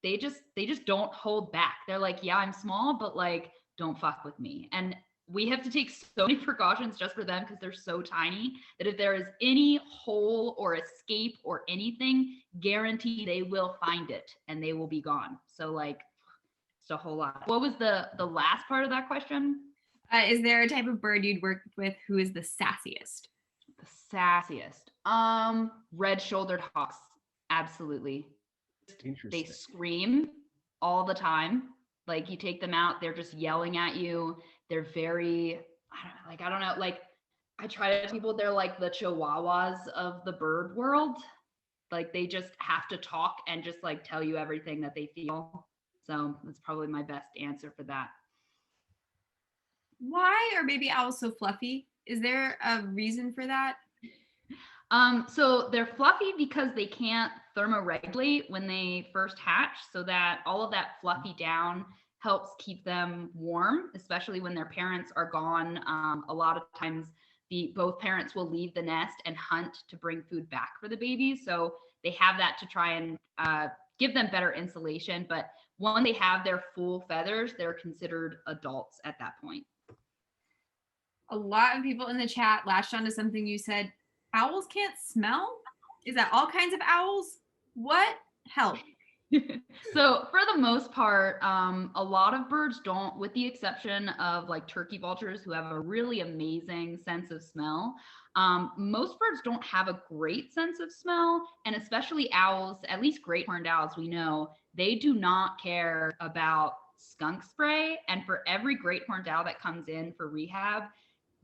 they just don't hold back. They're like, yeah, I'm small, but like, don't fuck with me. And we have to take so many precautions just for them because they're so tiny that if there is any hole or escape or anything, guarantee they will find it and they will be gone. So like, it's a whole lot. What was the last part of that question? Is there a type of bird you'd work with who is the sassiest? The sassiest. Red-shouldered hawks. Absolutely. They scream all the time. Like you take them out, they're just yelling at you. They're very, I don't know, like I try to tell people they're like the chihuahuas of the bird world. Like they just have to talk and just like tell you everything that they feel. So that's probably my best answer for that. Why are baby owls so fluffy? Is there a reason for that? So they're fluffy because they can't thermoregulate when they first hatch, so that all of that fluffy down helps keep them warm, especially when their parents are gone. A lot of times both parents will leave the nest and hunt to bring food back for the babies. So they have that to try and give them better insulation. But when they have their full feathers, they're considered adults at that point. A lot of people in the chat latched onto something you said. Owls can't smell? Is that all kinds of owls? What? Help. So for the most part, a lot of birds don't, with the exception of like turkey vultures who have a really amazing sense of smell. Most birds don't have a great sense of smell, and especially owls, at least great horned owls, we know, they do not care about skunk spray. And for every great horned owl that comes in for rehab,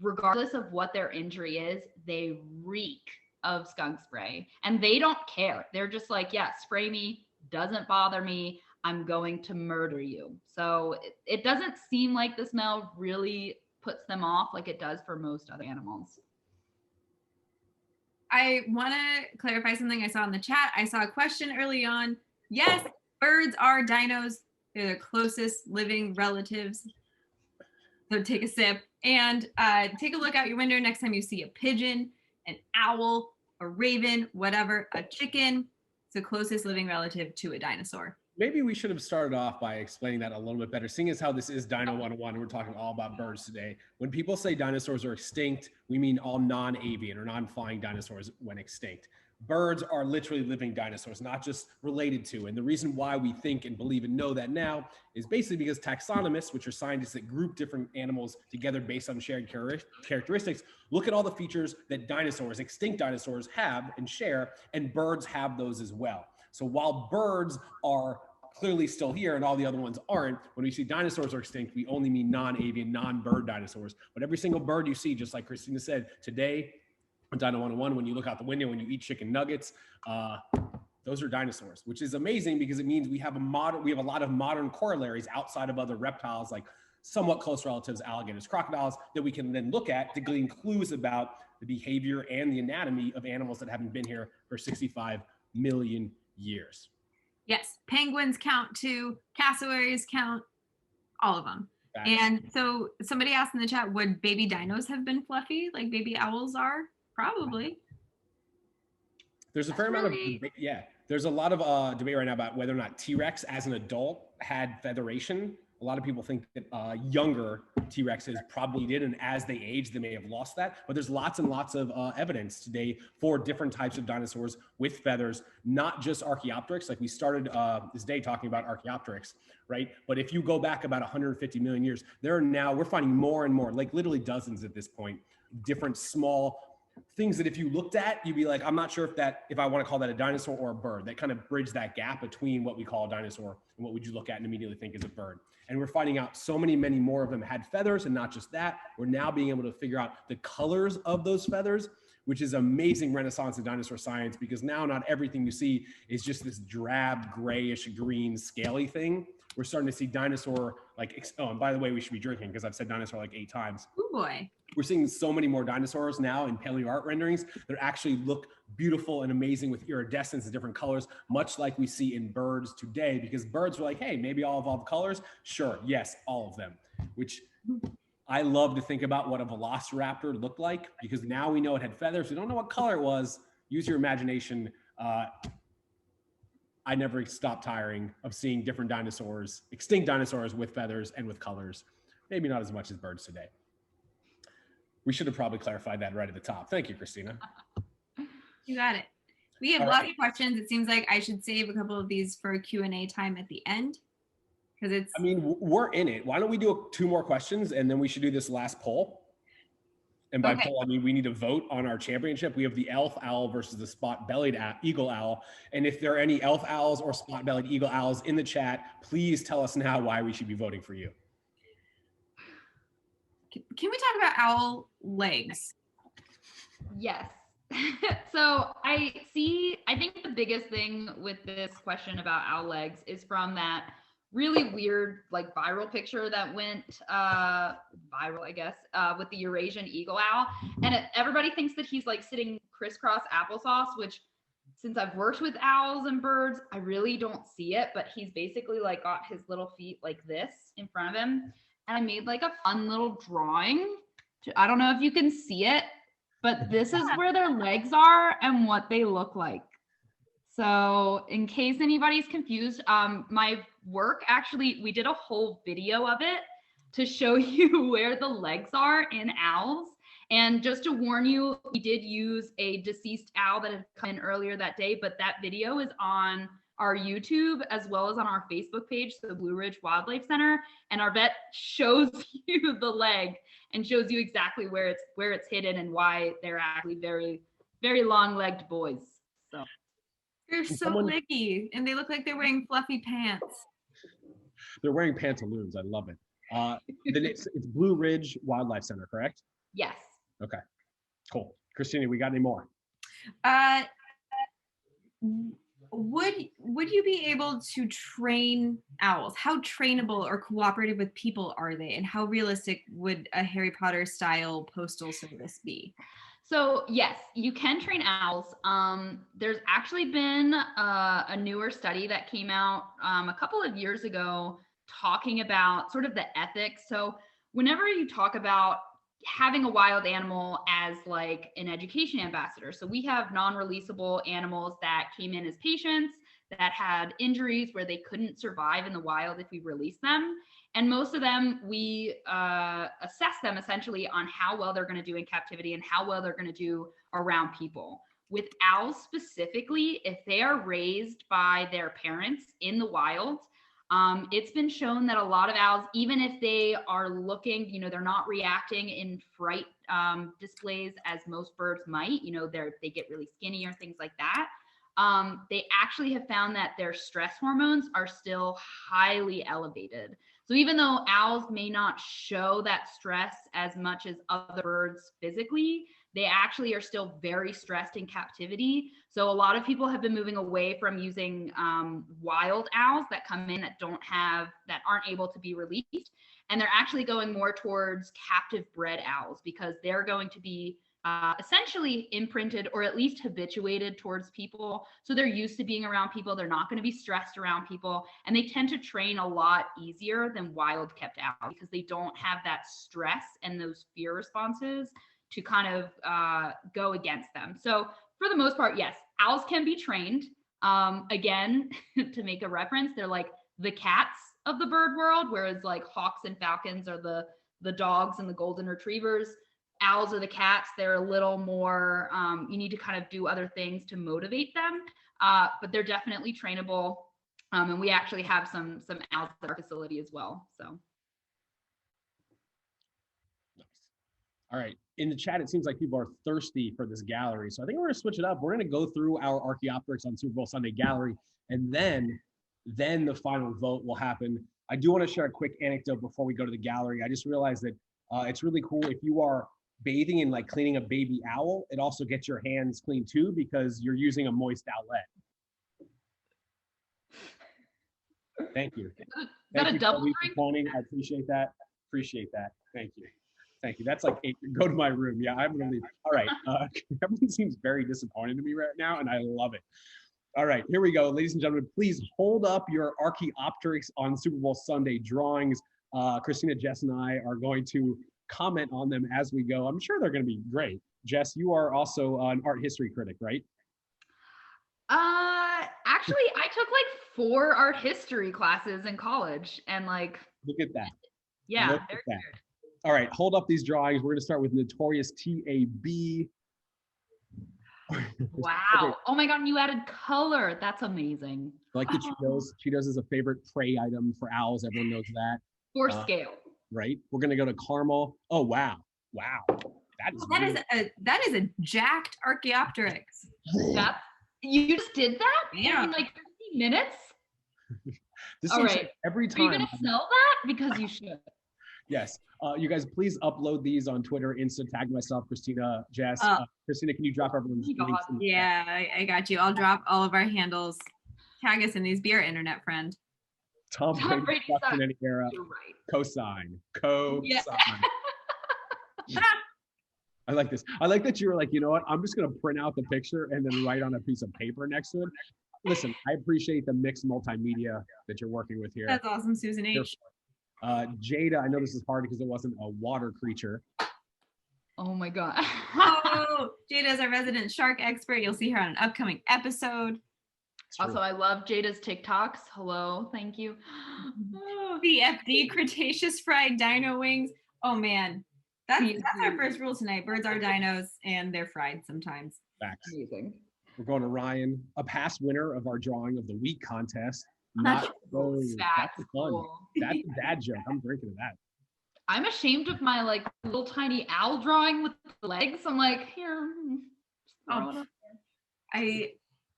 regardless of what their injury is, they reek of skunk spray and they don't care. They're just like, yeah, spray me, doesn't bother me, I'm going to murder you. So it doesn't seem like the smell really puts them off like it does for most other animals. I want to clarify something I saw in the chat. I saw a question early on. Yes, birds are dinos. They're the closest living relatives. So take a sip and take a look out your window next time you see a pigeon, an owl, a raven, whatever, a chicken. It's the closest living relative to a dinosaur. Maybe we should have started off by explaining that a little bit better, seeing as how this is Dino 101 and we're talking all about birds today. When people say dinosaurs are extinct, we mean all non-avian or non-flying dinosaurs went extinct. Birds are literally living dinosaurs, not just related to. And the reason why we think and believe and know that now is basically because taxonomists, which are scientists that group different animals together based on shared characteristics, look at all the features that dinosaurs, extinct dinosaurs have and share, and birds have those as well. So while birds are clearly still here and all the other ones aren't, when we see dinosaurs are extinct, we only mean non-avian, non-bird dinosaurs. But every single bird you see, just like Kristina said, today, on Dino 101, when you look out the window, when you eat chicken nuggets, those are dinosaurs, which is amazing because it means we have a lot of modern corollaries outside of other reptiles, like somewhat close relatives, alligators, crocodiles, that we can then look at to glean clues about the behavior and the anatomy of animals that haven't been here for 65 million years. Yes, penguins count too, cassowaries count, all of them. Facts. And so somebody asked in the chat, would baby dinos have been fluffy like baby owls are? Probably. There's a fair amount of, yeah, there's a lot of debate right now about whether or not T-Rex as an adult had featheration. A lot of people think that younger T-Rexes probably did, and as they age, they may have lost that. But there's lots and lots of evidence today for different types of dinosaurs with feathers, not just Archaeopteryx. Like we started this day talking about Archaeopteryx, right? But if you go back about 150 million years, we're finding more and more, like literally dozens at this point, different small things that if you looked at, you'd be like, I'm not sure if I want to call that a dinosaur or a bird. That kind of bridge that gap between what we call a dinosaur and what would you look at and immediately think is a bird. And we're finding out so many more of them had feathers, and not just that, we're now being able to figure out the colors of those feathers, which is amazing renaissance in dinosaur science, because now not everything you see is just this drab, grayish, green, scaly thing. We're starting to see dinosaur, and by the way, we should be drinking because I've said dinosaur like 8 times. Oh boy. We're seeing so many more dinosaurs now in paleo art renderings that actually look beautiful and amazing with iridescence and different colors, much like we see in birds today, because birds are like, hey, maybe I'll evolve colors. Sure, yes, all of them, which I love to think about what a velociraptor looked like, because now we know it had feathers. We don't know what color it was. Use your imagination. I never stopped tiring of seeing different dinosaurs, extinct dinosaurs with feathers and with colors. Maybe not as much as birds today. We should have probably clarified that right at the top. Thank you, Kristina. You got it. We have All lots right. of questions. It seems like I should save a couple of these for Q&A time at the end, because it's. I mean, we're in it. Why don't we do 2 more questions and then we should do this last poll? And by Okay. poll, I mean we need to vote on our championship. We have the elf owl versus the spot-bellied eagle owl. And if there are any elf owls or spot-bellied eagle owls in the chat, please tell us now why we should be voting for you. Can we talk about owl legs? Yes. So I think the biggest thing with this question about owl legs is from that really weird, like, viral picture that went viral, I guess, with the Eurasian eagle owl. And everybody thinks that he's like sitting crisscross applesauce, which, since I've worked with owls and birds, I really don't see it, but he's basically like got his little feet like this in front of him. And I made like a fun little drawing. I don't know if you can see it, but this is where their legs are and what they look like. So in case anybody's confused, my work, actually, we did a whole video of it to show you where the legs are in owls. And just to warn you, we did use a deceased owl that had come in earlier that day, but that video is on our YouTube as well as on our Facebook page, the Blue Ridge Wildlife Center. And our vet shows you the leg and shows you exactly where it's hidden and why they're actually very, very long-legged boys. So They're so leggy, and they look like they're wearing fluffy pants. They're wearing pantaloons. I love it. Then it's Blue Ridge Wildlife Center, correct? Yes. Okay, cool. Kristina, we got any more? Would you be able to train owls? How trainable or cooperative with people are they? And how realistic would a Harry Potter style postal service be? So yes, you can train owls. There's actually been a newer study that came out a couple of years ago talking about sort of the ethics. So whenever you talk about having a wild animal as like an education ambassador, so we have non-releasable animals that came in as patients that had injuries where they couldn't survive in the wild if we release them. And most of them, we assess them essentially on how well they're going to do in captivity and how well they're going to do around people. With owls specifically, if they are raised by their parents in the wild, it's been shown that a lot of owls, even if they are looking, they're not reacting in fright displays as most birds might, they get really skinny or things like that. They actually have found that their stress hormones are still highly elevated. So even though owls may not show that stress as much as other birds physically, they actually are still very stressed in captivity. So a lot of people have been moving away from using wild owls that come in that aren't able to be released. And they're actually going more towards captive bred owls because they're going to be essentially imprinted or at least habituated towards people. So they're used to being around people. They're not going to be stressed around people. And they tend to train a lot easier than wild kept owls because they don't have that stress and those fear responses to kind of go against them. So for the most part, yes, owls can be trained. Again, to make a reference, they're like the cats of the bird world, whereas like hawks and falcons are the dogs and the golden retrievers. Owls are the cats. They're a little more, you need to kind of do other things to motivate them, but they're definitely trainable. And we actually have some owls at our facility as well, so. Nice. All right, in the chat, it seems like people are thirsty for this gallery. So I think we're gonna switch it up. We're gonna go through our Archaeopteryx on Super Bowl Sunday gallery, and then the final vote will happen. I do wanna share a quick anecdote before we go to the gallery. I just realized that it's really cool if you are bathing and like cleaning a baby owl, it also gets your hands clean too because you're using a moist owlet. Thank you. Got a double drink? Pointing. I appreciate that. Thank you. That's like go to my room. Yeah, I'm gonna leave. All right. Everyone seems very disappointed in me right now, and I love it. All right, here we go, ladies and gentlemen. Please hold up your Archaeopteryx on Super Bowl Sunday drawings. Kristina, Jess, and I are going to comment on them as we go. I'm sure they're going to be great. Jess, you are also an art history critic, right? Actually, I took like 4 art history classes in college, and like, Look at that. yeah, Look at that. All right, hold up these drawings. We're going to start with Notorious TAB. Wow. Okay. Oh my God, and you added color. That's amazing. Like the Cheetos. Cheetos is a favorite prey item for owls. Everyone knows that. For scale. Right? We're going to go to caramel. Oh, wow. Wow. That is a jacked Archaeopteryx. You just did that Yeah. in like 15 minutes? This All seems right. like every Are time. you going to sell that? Because you should. Yes. You guys, please upload these on Twitter, Insta, tag myself, Kristina, Jess. Kristina, can you drop everyone's Oh my links? God. Yeah, I got you. I'll drop all of our handles. Tag us in these. Be our internet friend. Tom Brady, Dustin, any era. You're right. Cosign. Yeah. I like this. I like that you were like, you know what? I'm just going to print out the picture and then write on a piece of paper next to it. Listen, I appreciate the mixed multimedia that you're working with here. That's awesome, Susan H. Jada, I know this is hard because it wasn't a water creature. Oh my God. Oh, Jada is our resident shark expert. You'll see her on an upcoming episode. Also, I love Jada's TikToks. Hello, thank you. CFD Cretaceous fried dino wings. Oh man, that's our first rule tonight. Birds are dinos and they're fried sometimes. Facts. Amazing. We're going to Ryan, a past winner of our drawing of the week contest. Not those. That's fun. Cool. That's a dad joke. I'm drinking to that. I'm ashamed of my like little tiny owl drawing with the legs. I'm like, here. Throw it up there.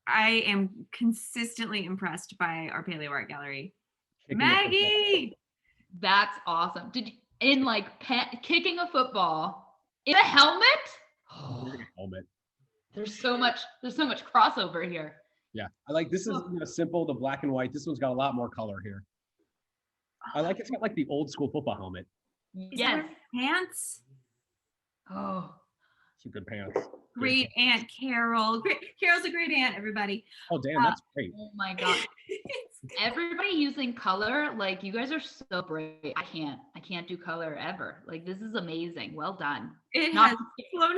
I am consistently impressed by our paleo art gallery. Kicking Maggie, That's awesome. Did you, in like kicking a football in a helmet? helmet. There's so much crossover here. Yeah, I like this is simple, the black and white. This one's got a lot more color here. I like it's got like the old school football helmet. Yes. Pants. Oh, Some good pants. Great Aunt Carol. Carol's a great aunt, everybody. Oh damn, that's great. oh my God. Everybody using color, like you guys are so brave. I can't do color ever. Like this is amazing. Well done. It Not- has flown.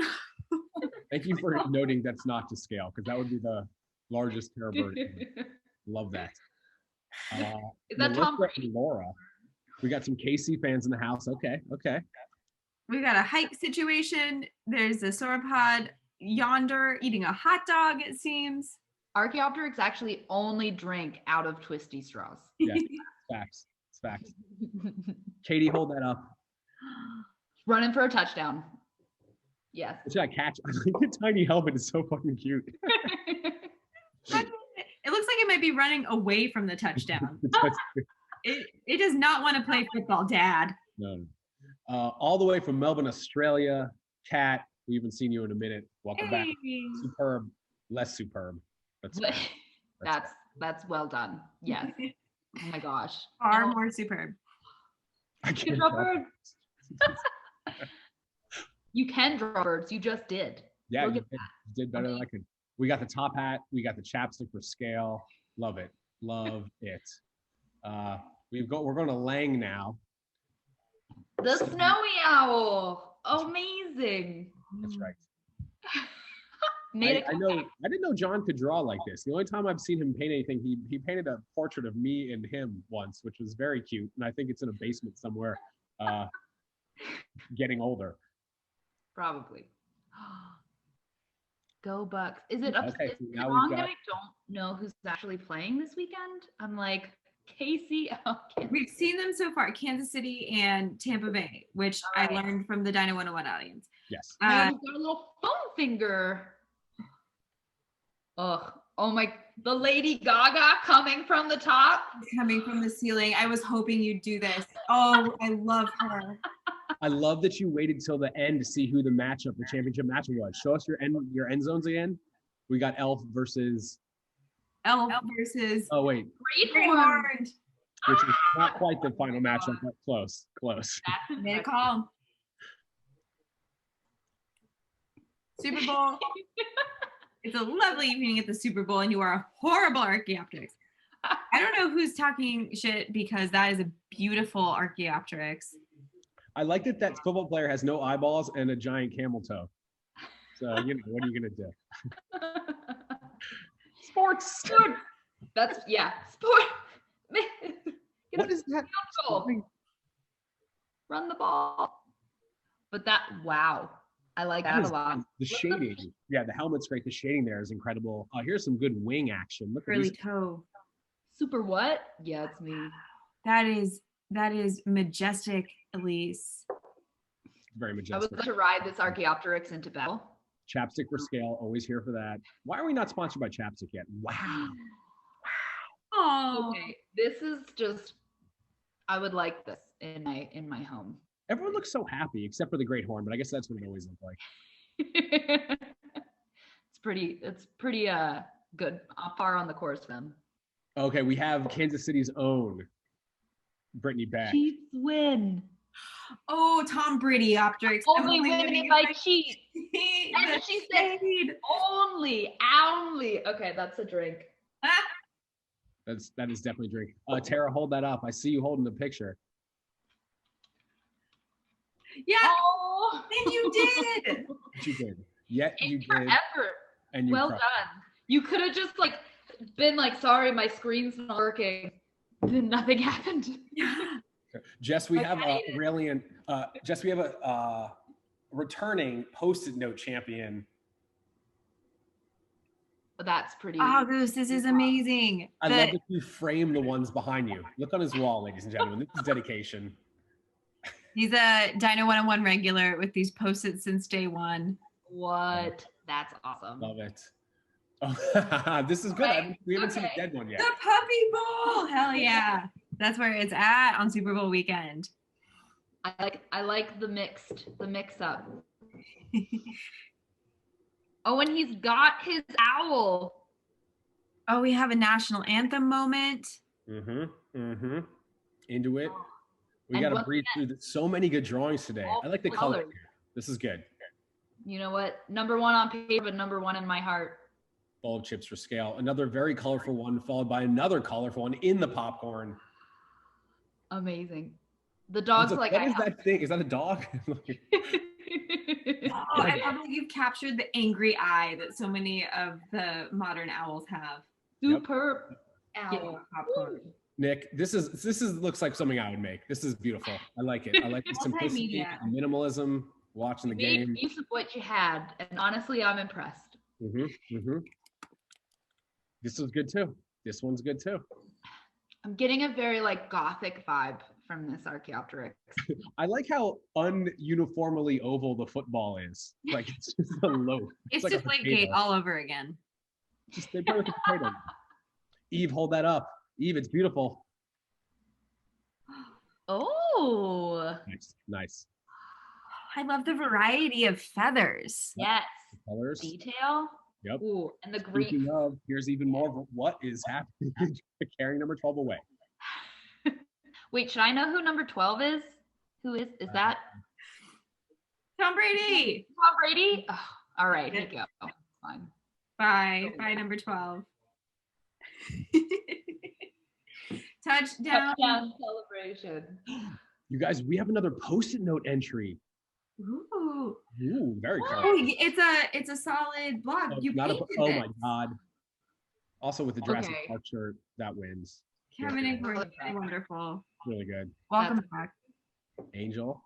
Thank you for noting that's not to scale, because that would be the largest terror bird. Love that. Is that Tom Melissa Brady? and Laura. We got some KC fans in the house. Okay. We got a hike situation. There's a sauropod yonder eating a hot dog, it seems. Archaeopteryx actually only drink out of twisty straws. Yeah, facts. It's facts. Katie, hold that up. Running for a touchdown. Yes. It's that catch. I think the tiny helmet is so fucking cute. It looks like it might be running away from the touchdown. It does not want to play football, Dad. No. All the way from Melbourne, Australia. Kat, we haven't seen you in a minute. Welcome back. Superb, less superb. That's well done. Yes. Oh my gosh. Far more superb. I can't draw tell. birds. You can draw birds. You just did. Yeah, Look you at did better than I could. We got the top hat. We got the chapstick for scale. Love it. Love it. We're going to Lang now. The snowy owl. Amazing. That's right. Made I didn't know John could draw like this. The only time I've seen him paint anything, he painted a portrait of me and him once, which was very cute. And I think it's in a basement somewhere, getting older. Probably. Go Bucks. Is it up? Okay, so now wrong we've that got- I don't know who's actually playing this weekend? I'm like, Casey. Oh, We've seen them so far, Kansas City and Tampa Bay, which I learned from the Dino 101 audience. Yes. He's got a little foam finger. Ugh. Oh my, the Lady Gaga coming from the top. Coming from the ceiling. I was hoping you'd do this. Oh, I love her. I love that you waited till the end to see who the championship matchup was. Show us your end zones again. We got Elf versus. Elf versus. Oh wait, Great horn. which is not quite the final matchup, but close. That's Made a call. Super Bowl. It's a lovely evening at the Super Bowl, and you are a horrible Archaeopteryx. I don't know who's talking shit because that is a beautiful Archaeopteryx. I like that football player has no eyeballs and a giant camel toe. So, what are you going to do? Sports. Dude, That's sport. What is that? Run the ball. But wow. I like that a lot. The shading. Yeah, the helmet's great. The shading there is incredible. Here's some good wing action. Look at Curly these. toe. Super what? Yeah, it's me. That is majestic, Elise. Very I majestic. would like to ride this Archaeopteryx into battle. Chapstick for scale. Always here for that. Why are we not sponsored by Chapstick yet? Wow. Oh. Okay, this is just. I would like this in my home. Everyone looks so happy except for the great horn, but I guess that's what it always looked like. It's pretty good. Far on the course then. Okay, we have Kansas City's own Brittany Beck. Chiefs win. Oh, Tom Brady Opteryx. Only win if I cheat. That's what she said. Only. Okay, that's a drink. That is definitely a drink. Tara, hold that up. I see you holding the picture. Yeah. Oh. And you did. You did. Yet you did. Effort. And you well done. You could have just been sorry, my screen's not working. Then nothing happened. Jess, we have a brilliant. Jess, we have a returning Post-it note champion. That's pretty. Oh, this is amazing. I love that you frame the ones behind you. Look on his wall, ladies and gentlemen. This is dedication. He's a Dino 101 regular with these Post-its since day one. What? That's awesome. Love it. Oh, this is good. Right. We haven't seen a dead one yet. The Puppy Bowl. Hell yeah. That's where it's at on Super Bowl weekend. I like the mix up. Oh, and he's got his owl. Oh, we have a national anthem moment. Into it. We And got to once breathe through so many good drawings today. I like the color here. This is good. You know what? Number one on paper, but number one in my heart. Bowl of chips for scale. Another very colorful one, followed by another colorful one in the popcorn. Amazing. The dog's What is that thing? Is that a dog? Oh, I love that you've captured the angry eye that so many of the modern owls have. Superb Owl popcorn. Nick, this looks like something I would make. This is beautiful. I like it. I like the simplicity, the minimalism, watching the game. Make use of what you had, and honestly, I'm impressed. This was good too. This one's good too. I'm getting a very gothic vibe from this Archaeopteryx. I like how ununiformly oval the football is. It's just a loaf. It's just Gate all over again. Just they play with the potato. Eve, hold that up. Eve, it's beautiful. Oh. Nice. I love the variety of feathers. Yes. The colors. Detail. Yep. Ooh, and the grief. Speaking of, here's even more of what is happening. Carrying number 12 away. Wait, should I know who number 12 is? Who is that? Tom Brady. Tom Brady? Oh, all right, here you go. Fine. Bye, number 12. Touchdown celebration. You guys, we have another Post-it note entry. Ooh, very cool. Oh, it's a solid block. Oh my god. Also with the Jurassic Park shirt, that wins. Kevin and Gordon, wonderful. Really good. Welcome back. Angel.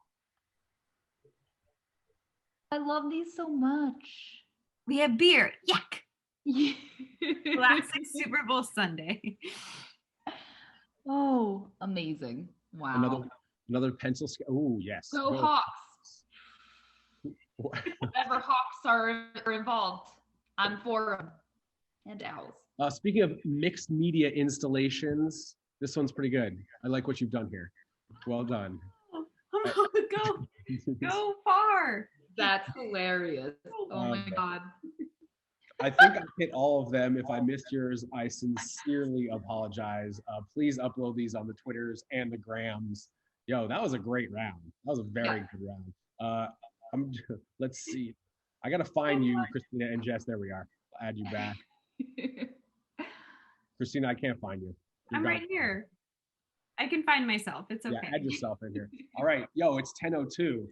I love these so much. We have beer. Yuck. Classic Super Bowl Sunday. Oh, amazing. Wow. Another pencil scale. Oh, yes. Go Hawks. Whatever Hawks are involved, I'm for them. And owls. Speaking of mixed media installations, this one's pretty good. I like what you've done here. Well done. Go far. That's hilarious. Oh my God. I think I hit all of them. If I missed yours, I sincerely apologize. Please upload these on the Twitters and the Grams. Yo, that was a great round. That was a very good round. Let's see. I got to find you, Kristina and Jess. There we are. I'll add you back. Kristina, I can't find you. I'm right here. I can find myself. It's okay. Yeah, add yourself in here. All right. Yo, it's 10:02.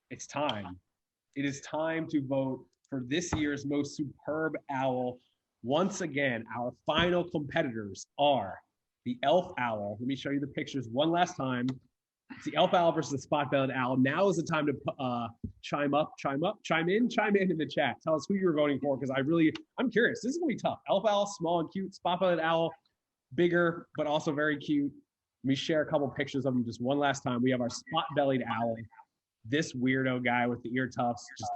It's time. It is time to vote for this year's most superb owl. Once again, our final competitors are the elf owl. Let me show you the pictures one last time. It's the elf owl versus the spot-bellied owl. Now is the time to chime in the chat. Tell us who you're voting for, because I'm curious. This is gonna be tough. Elf owl, small and cute. Spot-bellied owl, bigger but also very cute. Let me share a couple pictures of them just one last time. We have our spot-bellied owl. This weirdo guy with the ear tufts. Just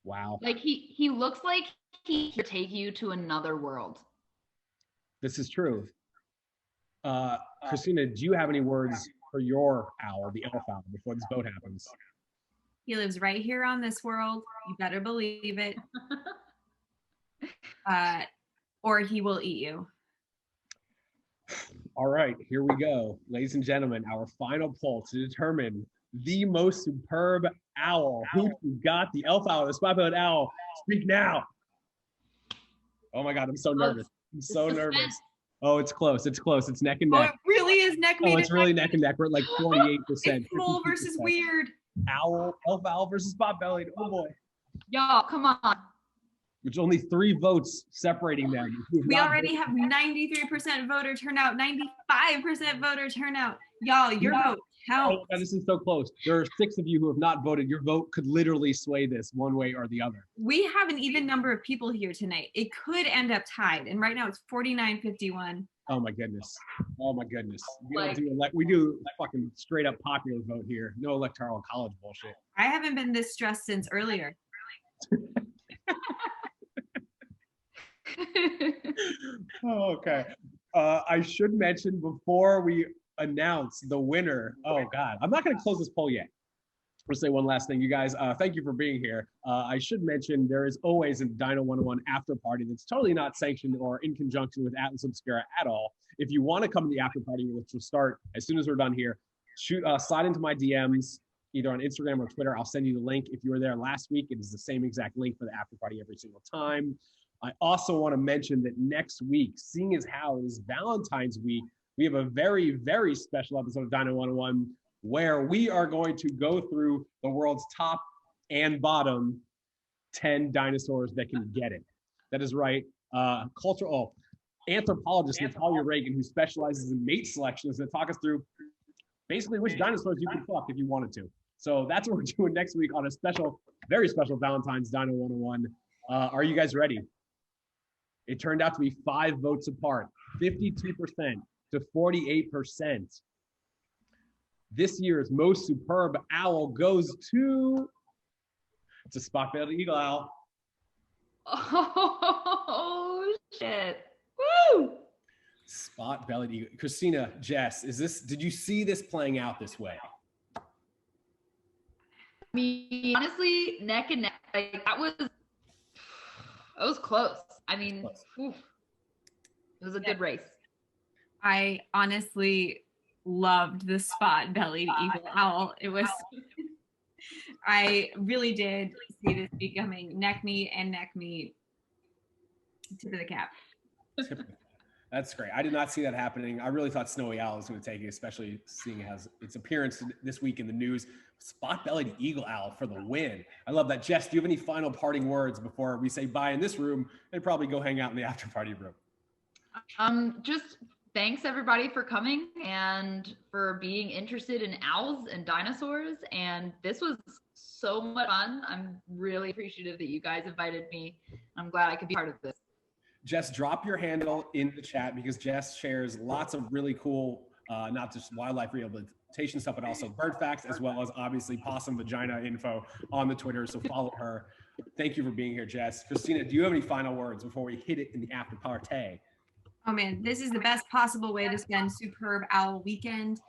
wow. Like he looks like he could take you to another world. This is true. Kristina, do you have any words for your owl, the elf owl, before this vote happens? He lives right here on this world. You better believe it. Or he will eat you. All right, here we go. Ladies and gentlemen, our final poll to determine the most superb owl. Who got the elf owl, the spot-bellied owl? Speak now. Oh my God, I'm so nervous. I'm so nervous. Oh, it's close. It's close. It's neck and neck. Oh, it really is neck and neck. Oh, it's really neck and neck. We're at like 48%. It's small versus weird. Elf owl versus spot-bellied. Oh boy. Y'all, come on. There's only 3 votes separating them. We already have 93% voter turnout, 95% voter turnout. Y'all, your vote counts. Oh, this is so close. There are 6 of you who have not voted. Your vote could literally sway this one way or the other. We have an even number of people here tonight. It could end up tied, and right now it's 49-51. Oh my goodness. Oh my goodness. We do fucking straight up popular vote here. No electoral college bullshit. I haven't been this stressed since earlier. Oh, okay. I should mention before we announce the winner. Oh God, I'm not going to close this poll yet. I'll say one last thing, you guys. Thank you for being here. I should mention there is always a Dino 101 after party that's totally not sanctioned or in conjunction with Atlas Obscura at all. If you want to come to the after party, which will start as soon as we're done here, slide into my DMs, either on Instagram or Twitter. I'll send you the link. If you were there last week, it is the same exact link for the after party every single time. I also want to mention that next week, seeing as how it is Valentine's week, we have a very, very special episode of Dino 101 where we are going to go through the world's top and bottom 10 dinosaurs that can get it. That is right. Cultural anthropologist Natalia Reagan, who specializes in mate selection, is going to talk us through basically which dinosaurs you can fuck if you wanted to. So that's what we're doing next week on a special, very special Valentine's Dino 101. Are you guys ready? It turned out to be 5 votes apart, 52% to 48%. This year's most superb owl goes to, it's a spot-bellied eagle owl. Oh, shit. Woo! Spot-bellied eagle. Kristina, Jess, did you see this playing out this way? I mean, honestly, neck and neck, like, that was close. I mean, it was a good race. I honestly loved the spot-bellied eagle owl. It was, I really did see this becoming neck meat and neck meat. Tip of the cap. That's great. I did not see that happening. I really thought Snowy Owl was going to take it, especially seeing it has its appearance this week in the news. Spot-bellied eagle owl for the win. I love that. Jess, do you have any final parting words before we say bye in this room and probably go hang out in the after party room? Just thanks everybody for coming and for being interested in owls and dinosaurs. And this was so much fun. I'm really appreciative that you guys invited me. I'm glad I could be part of this. Jess, drop your handle in the chat because Jess shares lots of really cool, not just wildlife rehabilitation stuff, but also bird facts, as well as obviously possum vagina info on the Twitter. So follow her. Thank you for being here, Jess. Kristina, do you have any final words before we hit it in the after party? Oh man, this is the best possible way to spend superb owl weekend,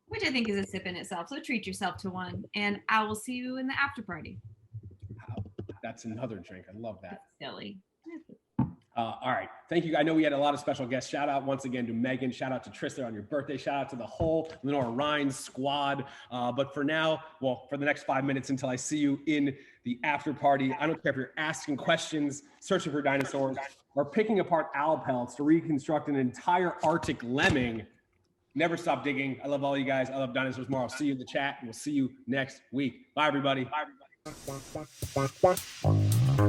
which I think is a sip in itself. So treat yourself to one, and I will see you in the after party. Wow, that's another drink. I love that. That's silly. All right. Thank you. I know we had a lot of special guests. Shout out once again to Megan. Shout out to Tristan on your birthday. Shout out to the whole Lenora Rhines squad. But for now, well, for the next 5 minutes until I see you in the after party, I don't care if you're asking questions, searching for dinosaurs, or picking apart owl pelts to reconstruct an entire Arctic lemming. Never stop digging. I love all you guys. I love dinosaurs more. I'll see you in the chat, and we'll see you next week. Bye, everybody. Bye, everybody.